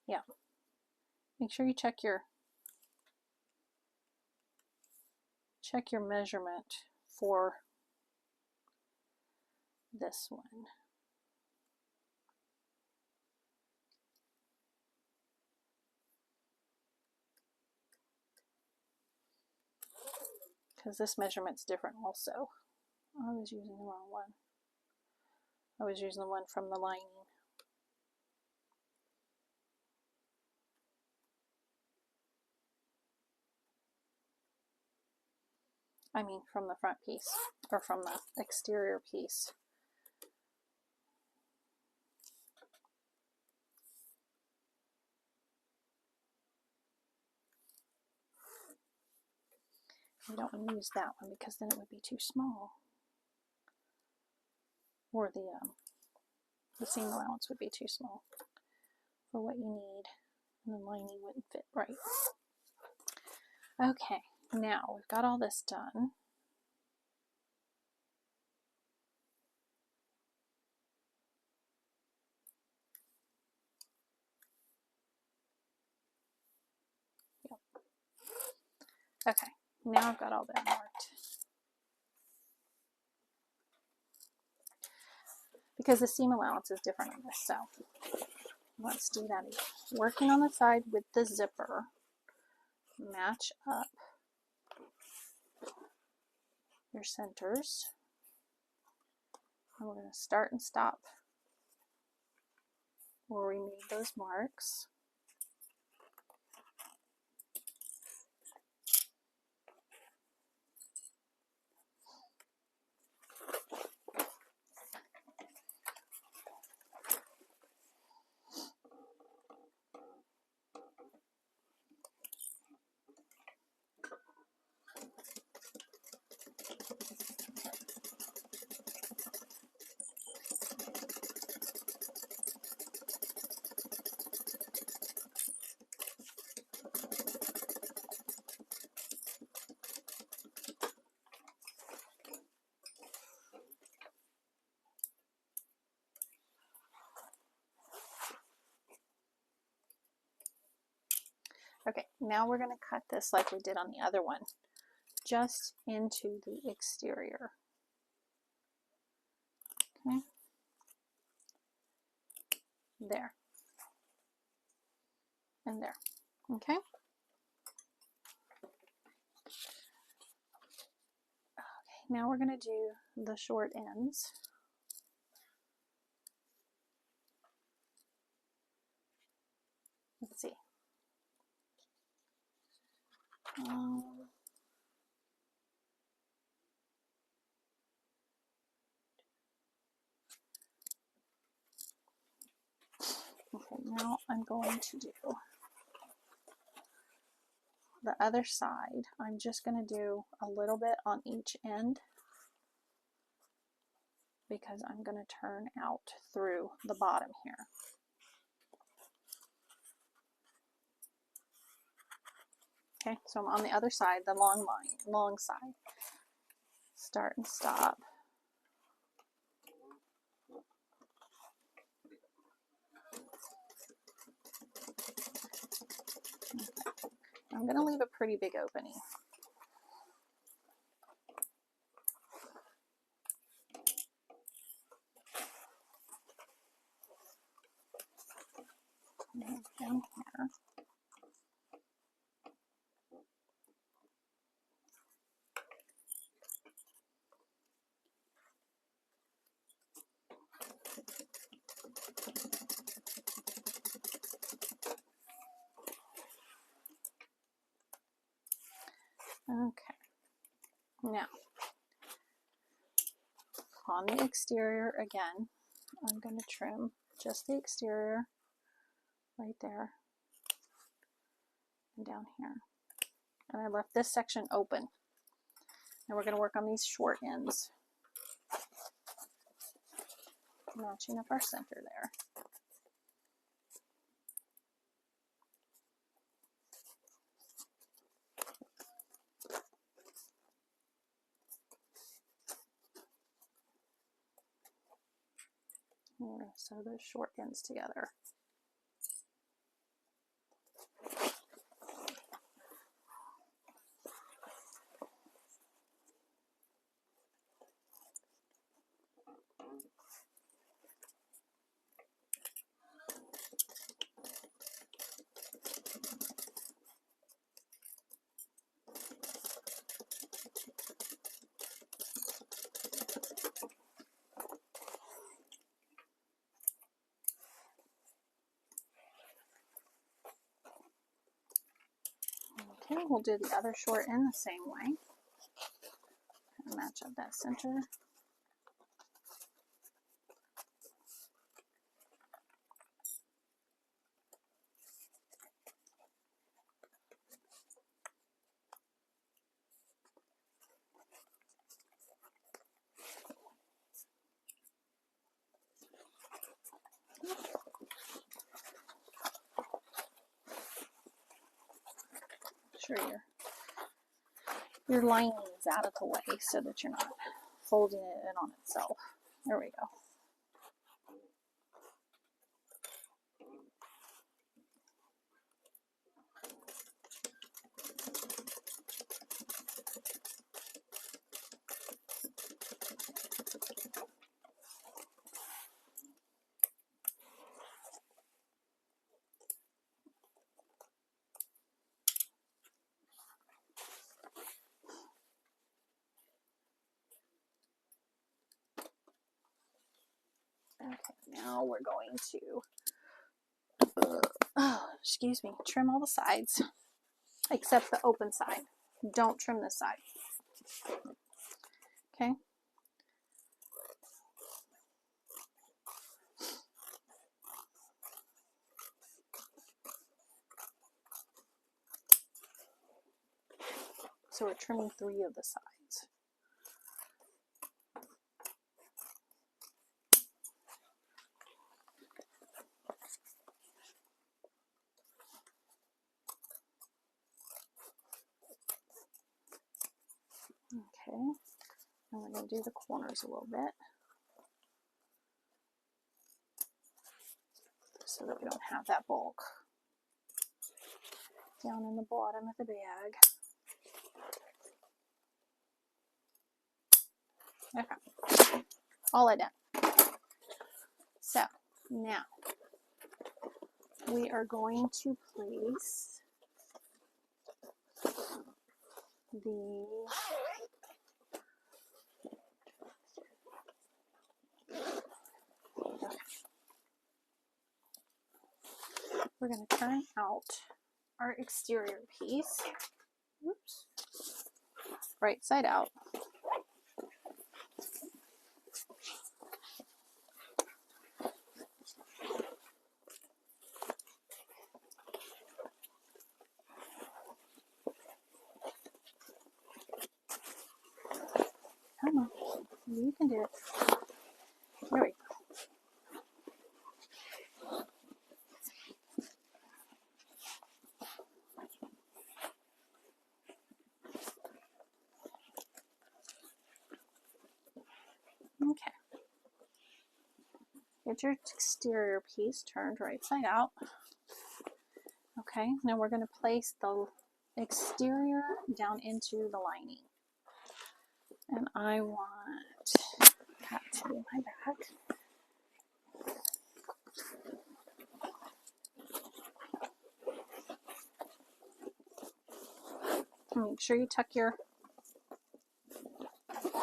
Yeah. Make sure you check your measurement for this one. because this measurement's different also. I was using the wrong one. I was using the one from the lining. I mean from the front piece, or from the exterior piece. We don't want to use that one because then it would be too small. Or the seam allowance would be too small for what you need, and the lining wouldn't fit right. Okay, now we've got all this done. Yep. Okay, now I've got all that marked. Because the seam allowance is different on this, so let's do that again. Working on the side with the zipper, match up your centers. And we're going to start and stop where we made those marks. Okay, now we're going to cut this like we did on the other one, just into the exterior. Okay, there, and there. Okay. Okay, now we're going to do the short ends. Let's see. Okay, now I'm going to do the other side. I'm just going to do a little bit on each end because I'm going to turn out through the bottom here. Okay, so I'm on the other side, the long line, long side. Start and stop. Okay. I'm going to leave a pretty big opening. Down here. Okay, now on the exterior again, I'm going to trim just the exterior right there and down here. And I left this section open. Now we're going to work on these short ends, matching up our center there. And we're going to sew those short ends together. Okay, we'll do the other short in the same way. Match up that center. Sure your lining is out of the way so that you're not folding it in on itself. There we go. Okay, now we're going to, excuse me, trim all the sides, except the open side. Don't trim this side. Okay. So we're trimming 3 of the sides. Okay, and we're going to do the corners a little bit so that we don't have that bulk down in the bottom of the bag. Okay, all I done. So now we are going to place the we're going to turn out our exterior piece. Oops. Right side out. Come on, you can do it. There we go. Okay. Get your exterior piece turned right side out. Okay, now we're going to place the exterior down into the lining. And I want that to be my back. Make sure you tuck your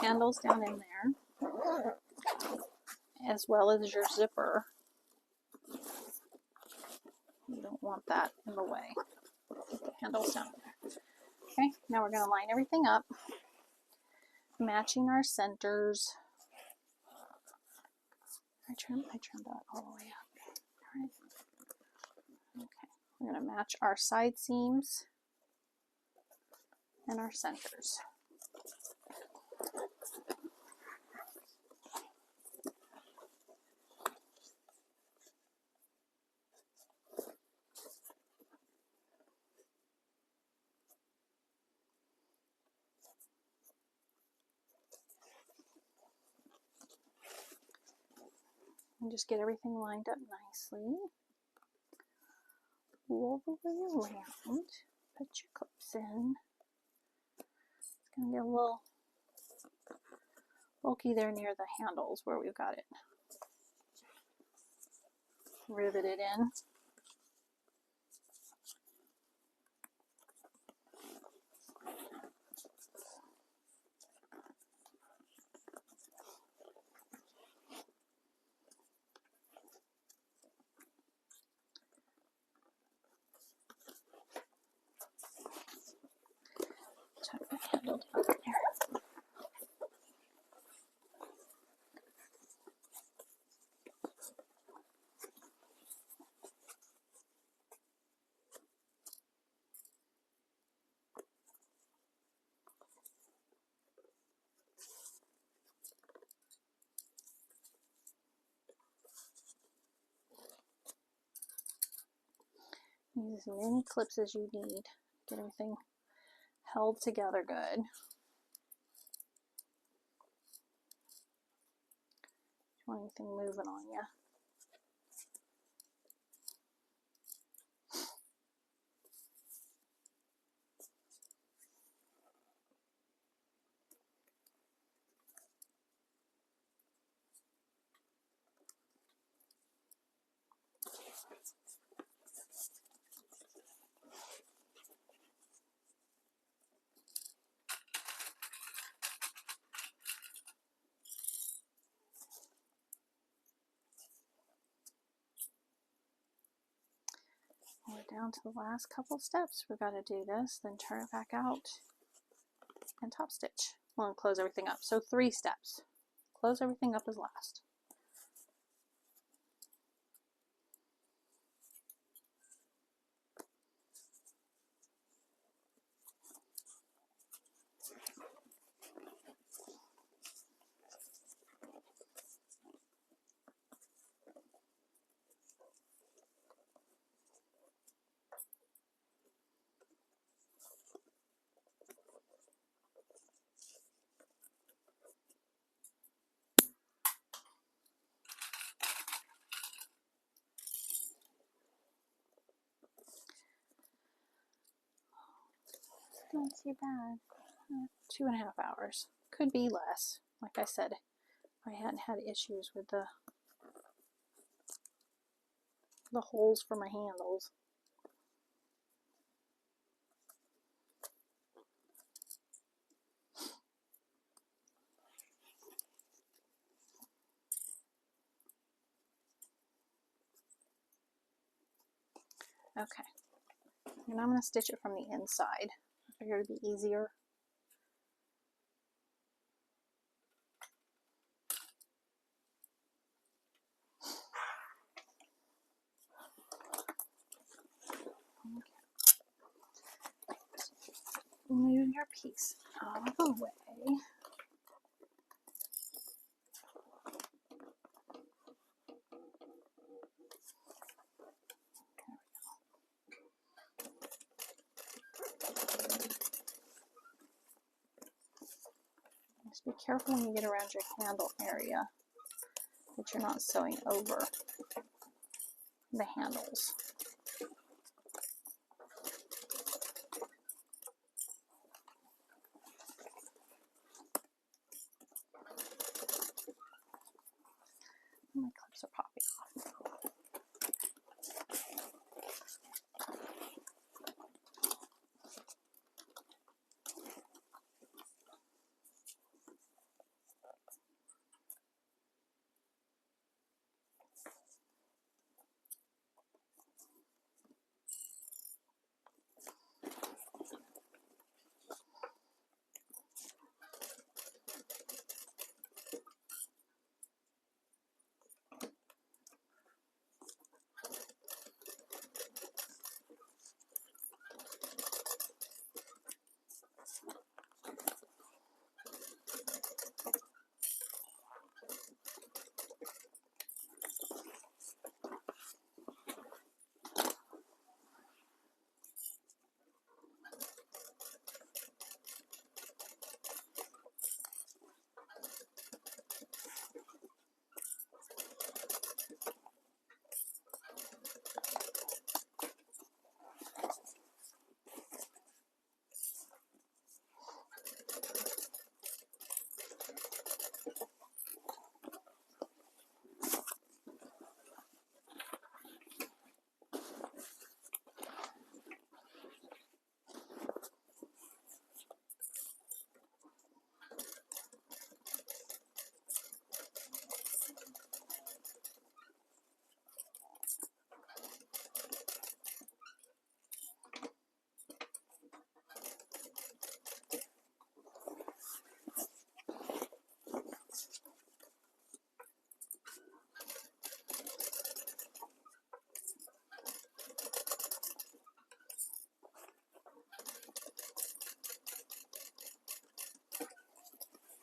handles down in there, as well as your zipper. You don't want that in the way. Put the handles down there. Okay, now we're going to line everything up, matching our centers. I trimmed that all the way up. All right. Okay, we're going to match our side seams and our centers. And just get everything lined up nicely. All the way around. Put your clips in. It's going to get a little bulky there near the handles where we've got it riveted in. Use as many clips as you need. Get everything held together good. Don't want anything moving on you. We're down to the last couple steps. We've got to do this, then turn it back out and top stitch. Well, and close everything up. So 3 steps. Close everything up as last. Not too bad. 2.5 hours. Could be less. Like I said, I hadn't had issues with the holes for my handles. Okay, and I'm going to stitch it from the inside. I figured it'd be easier. Okay. Move your piece out of the way. Just be careful when you get around your handle area that you're not sewing over the handles. My clips are popping off.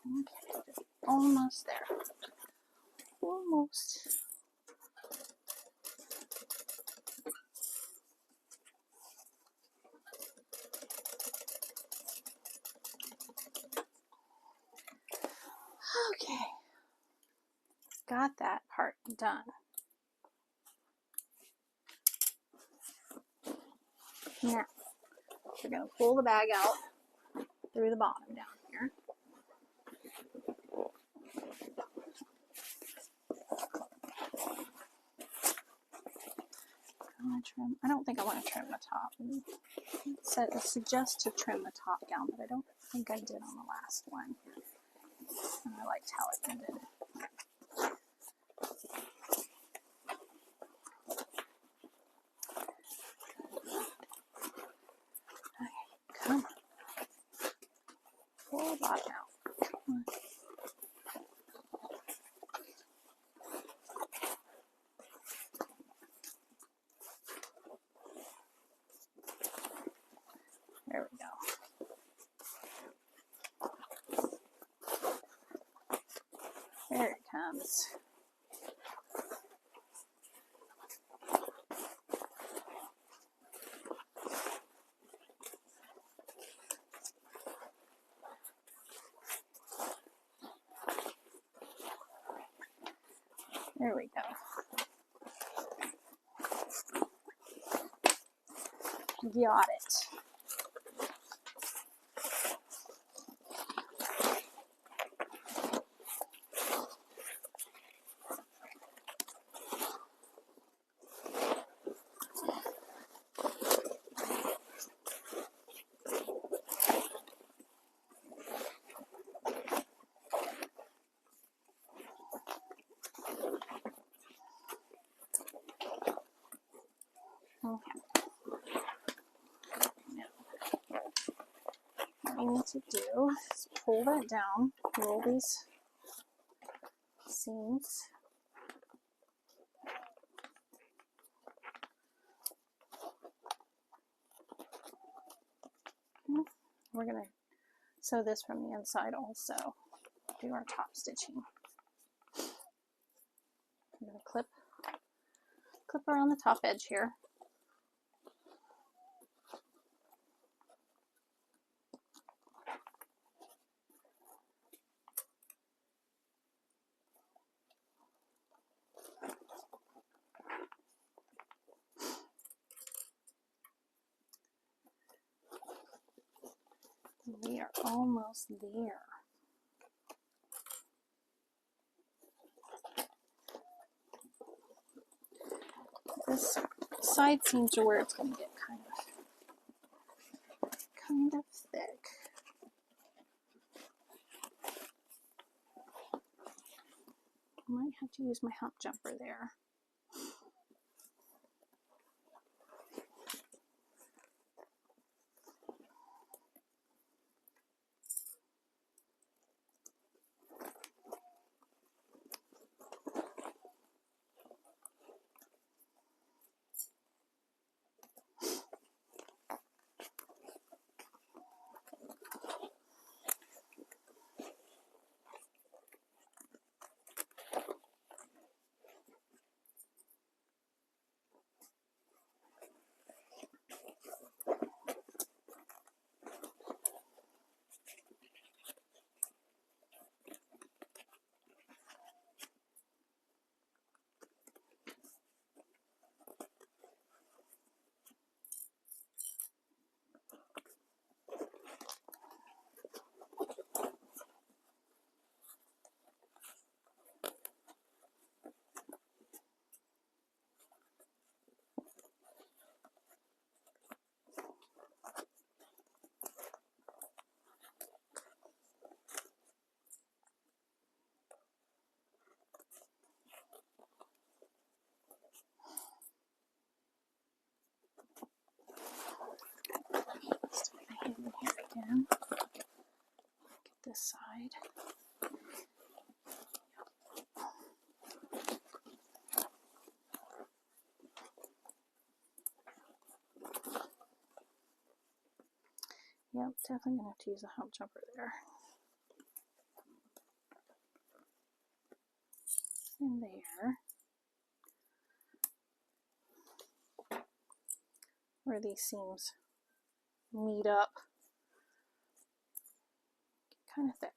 Okay, almost there. Almost. got that part done. Now, we're going to pull the bag out through the bottom down here. I don't think I want to trim the top. It suggests to trim the top down, but I don't think I did on the last one. And I liked how it ended. Okay, come on. Pull the bottom out. Come on. There we go. There it comes. There we go. Got it. Okay. What I need to do is pull that down, roll these seams. We're going to sew this from the inside also. Do our top stitching. I'm going to clip around the top edge here. We are almost there. This side seams are where it's going to get kind of thick. I might have to use my hump jumper there. Stick my hand in here again. Get this side. Yep, definitely gonna have to use a hump jumper there. And there. Where these seams meet up. Get kind of thick.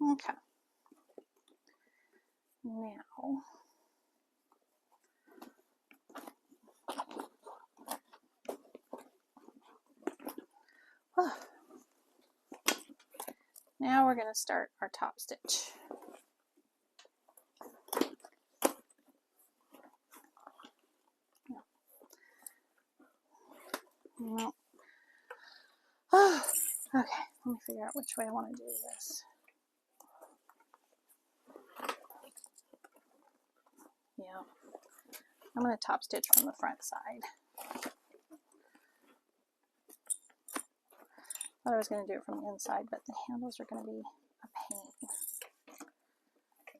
Okay. Now, now we're going to start our top stitch. No. Oh, okay, let me figure out which way I want to do this. Yeah, I'm going to top stitch from the front side. Thought I was going to do it from the inside, but the handles are going to be a pain.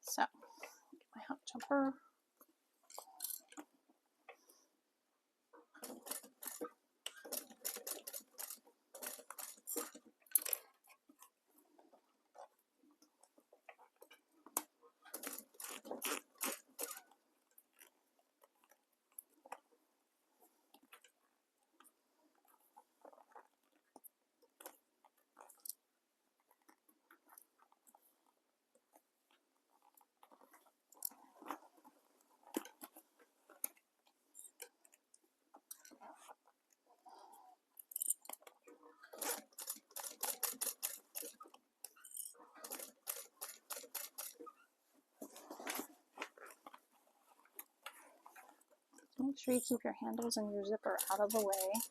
So, get my hot jumper. Make sure you keep your handles and your zipper out of the way.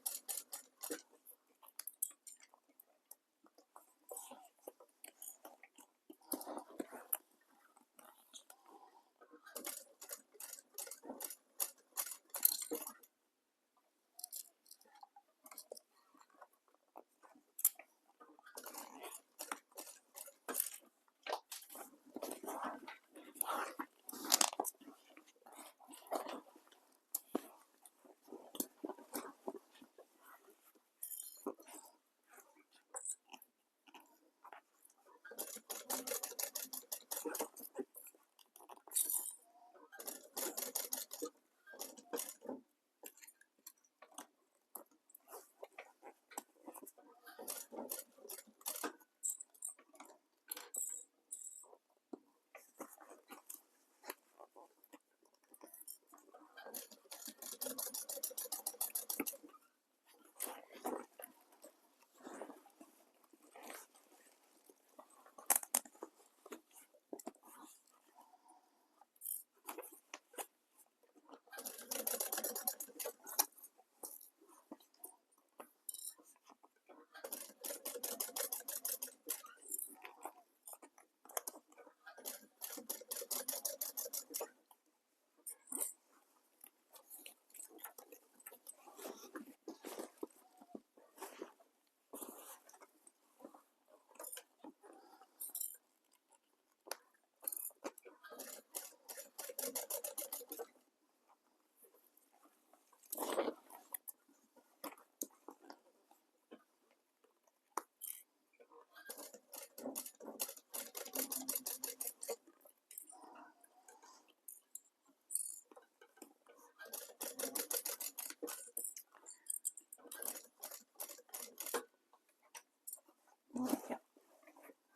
Yeah.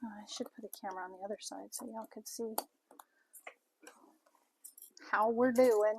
I should put a camera on the other side so y'all could see how we're doing.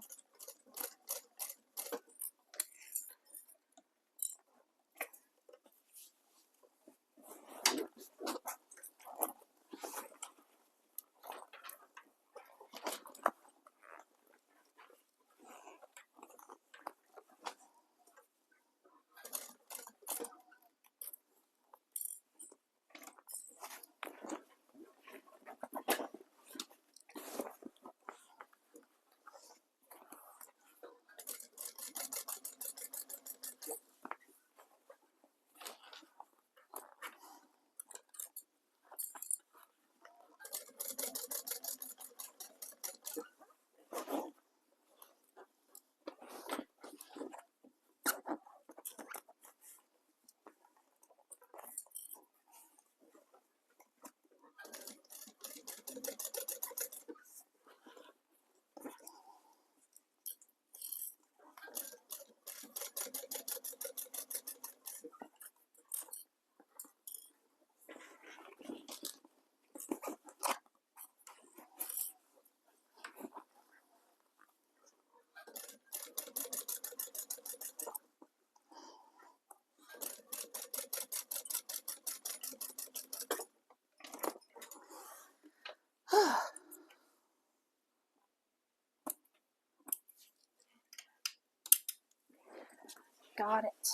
got it.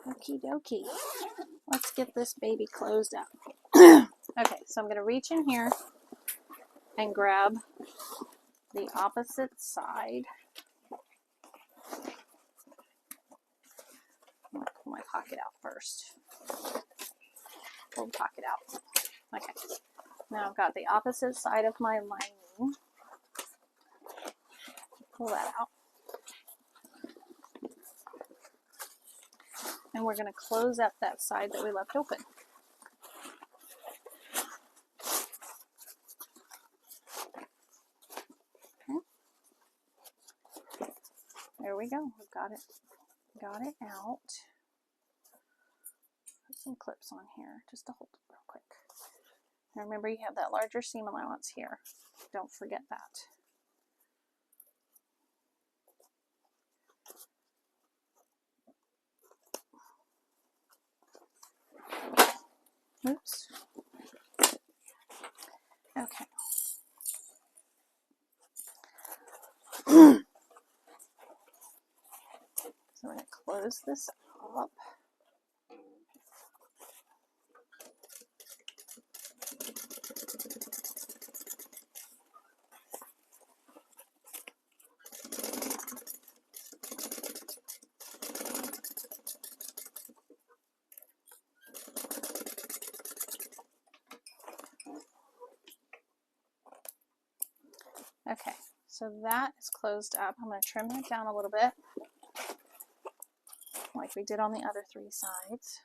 Okie dokie. Let's get this baby closed up. Okay, so I'm going to reach in here and grab the opposite side. I'm going to pull my pocket out first. Pull the pocket out. Okay. Now I've got the opposite side of my lining. Pull that out. And we're going to close up that side that we left open. Okay. There we go. We've got it out. Put some clips on here just to hold it real quick. Now remember, you have that larger seam allowance here. Don't forget that. Oops. Okay. So we're going to close this up. Okay, so that is closed up. I'm going to trim that down a little bit, like we did on the other three sides.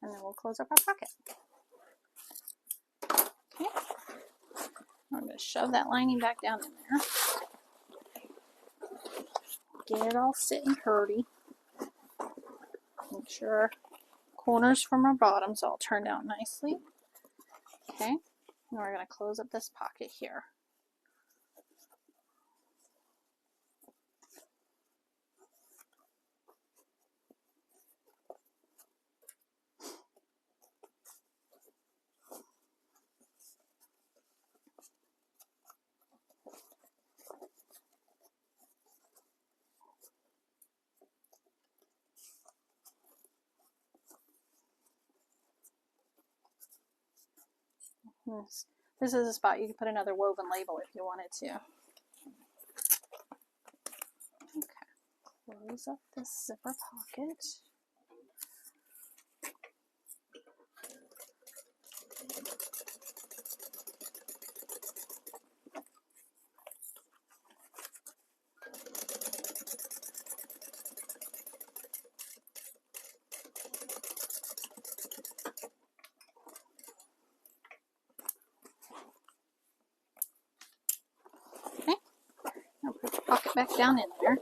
And then we'll close up our pocket. Okay. I'm going to shove that lining back down in there. Get it all sitting pretty. Make sure corners from our bottoms all turned out nicely. Okay, and we're going to close up this pocket here. This is a spot you can put another woven label if you wanted to. Okay, close up this zipper pocket. Okay, I'll put the pocket back down in there.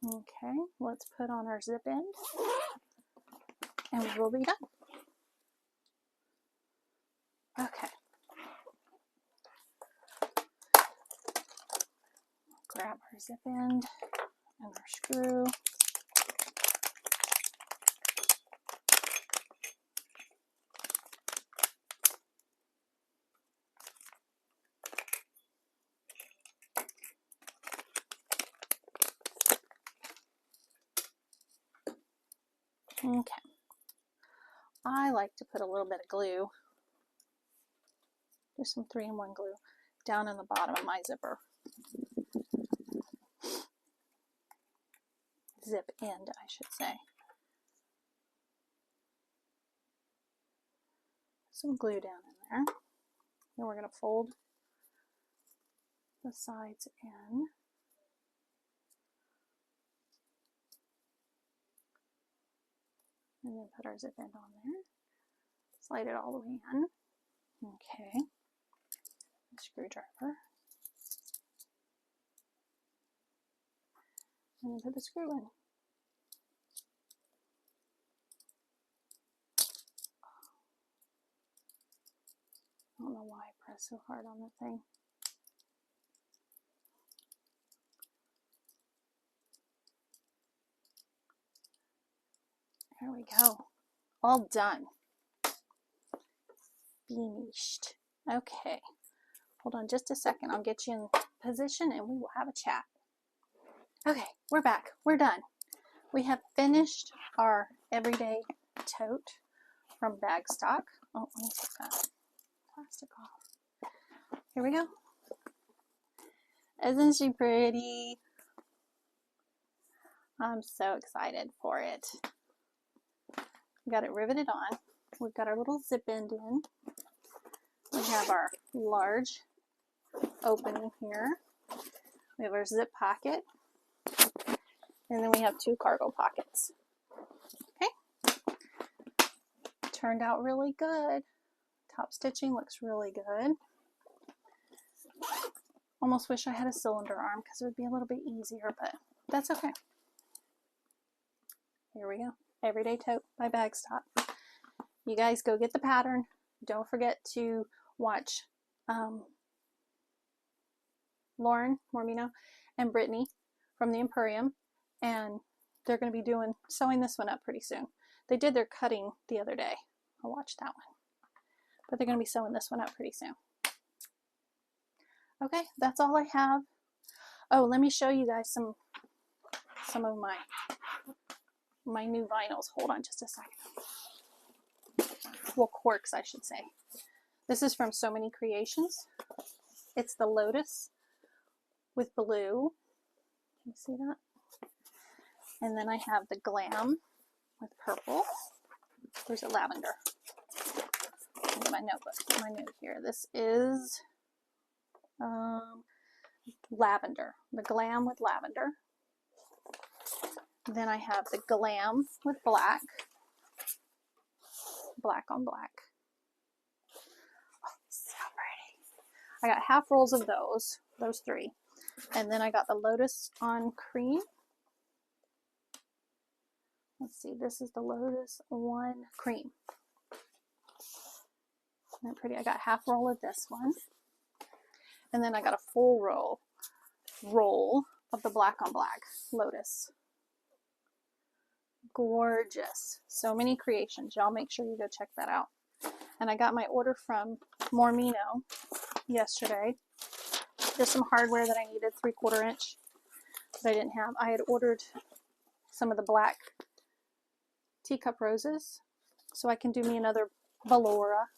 Okay, let's put on our zip end and we'll be done. Okay. Grab our zip end and our screw. Okay. I like to put a little bit of glue, just some 3-in-1 glue, down in the bottom of my zipper. Zip end, I should say. Some glue down in there. Then we're going to fold the sides in. And then put our zip end on there. Slide it all the way in. Okay. Screwdriver. And then put the screw in. I don't know why I press so hard on the thing. There we go. All done. Finished. Okay. Hold on just a second. I'll get you in position and we will have a chat. Okay, we're back. We're done. We have finished our everyday tote from Bagstock. Oh, let me take that plastic off. Here we go. Isn't she pretty? I'm so excited for it. We got it riveted on. We've got our little zip end in. We have our large opening here. We have our zip pocket. And then we have 2 cargo pockets. Okay. Turned out really good. Top stitching looks really good. Almost wish I had a cylinder arm because it would be a little bit easier, but that's okay. Here we go. Everyday Tote by Bagstock. You guys go get the pattern. Don't forget to watch Lauren Mormino and Brittany from the Empurrium, and they're going to be sewing this one up pretty soon. They did their cutting the other day. I watched that one, but they're going to be sewing this one up pretty soon. Okay, that's all I have. Oh, let me show you guys some of my new vinyls. Hold on just a second. Well, corks, I should say. This is from So Many Creations. It's the Lotus with blue. Can you see that? And then I have the Glam with purple. There's a lavender. My notebook, my note here. This is lavender. The Glam with lavender. Then I have the Glam with black. Black on black. Oh, so pretty. I got half rolls of those 3. And then I got the Lotus on cream. Let's see, this is the Lotus on cream. Isn't that pretty? I got half roll of this one. And then I got a full roll of the black on black Lotus. Gorgeous. So Many Creations. Y'all make sure you go check that out. And I got my order from Mormino yesterday. Just some hardware that I needed, 3/4 inch, that I didn't have. I had ordered some of the black teacup roses, so I can do me another Ballora.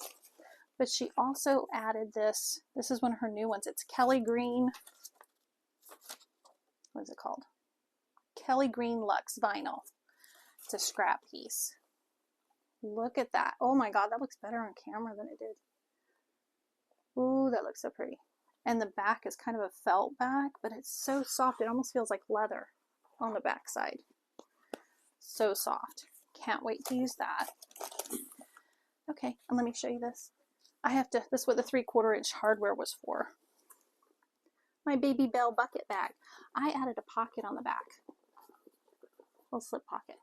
But she also added this. This is one of her new ones. It's Kelly Green. What is it called? Kelly Green Luxe Vinyl. It's a scrap piece. Look at that. Oh my God, that looks better on camera than it did. Ooh, that looks so pretty. And the back is kind of a felt back, but it's so soft. It almost feels like leather on the back side. So soft. Can't wait to use that. Okay, and let me show you this. This is what the 3/4 inch hardware was for. My Baby Bell bucket bag. I added a pocket on the back. Little slip pocket.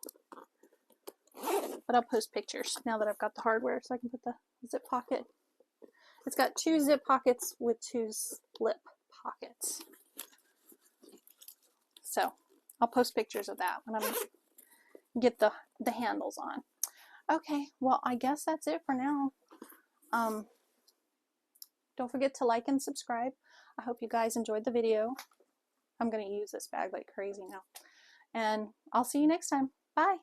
But I'll post pictures now that I've got the hardware so I can put the zip pocket. It's got 2 zip pockets with 2 slip pockets. So I'll post pictures of that when I get the handles on. Okay, well, I guess that's it for now. Don't forget to like and subscribe. I hope you guys enjoyed the video. I'm going to use this bag like crazy now. And I'll see you next time. Bye.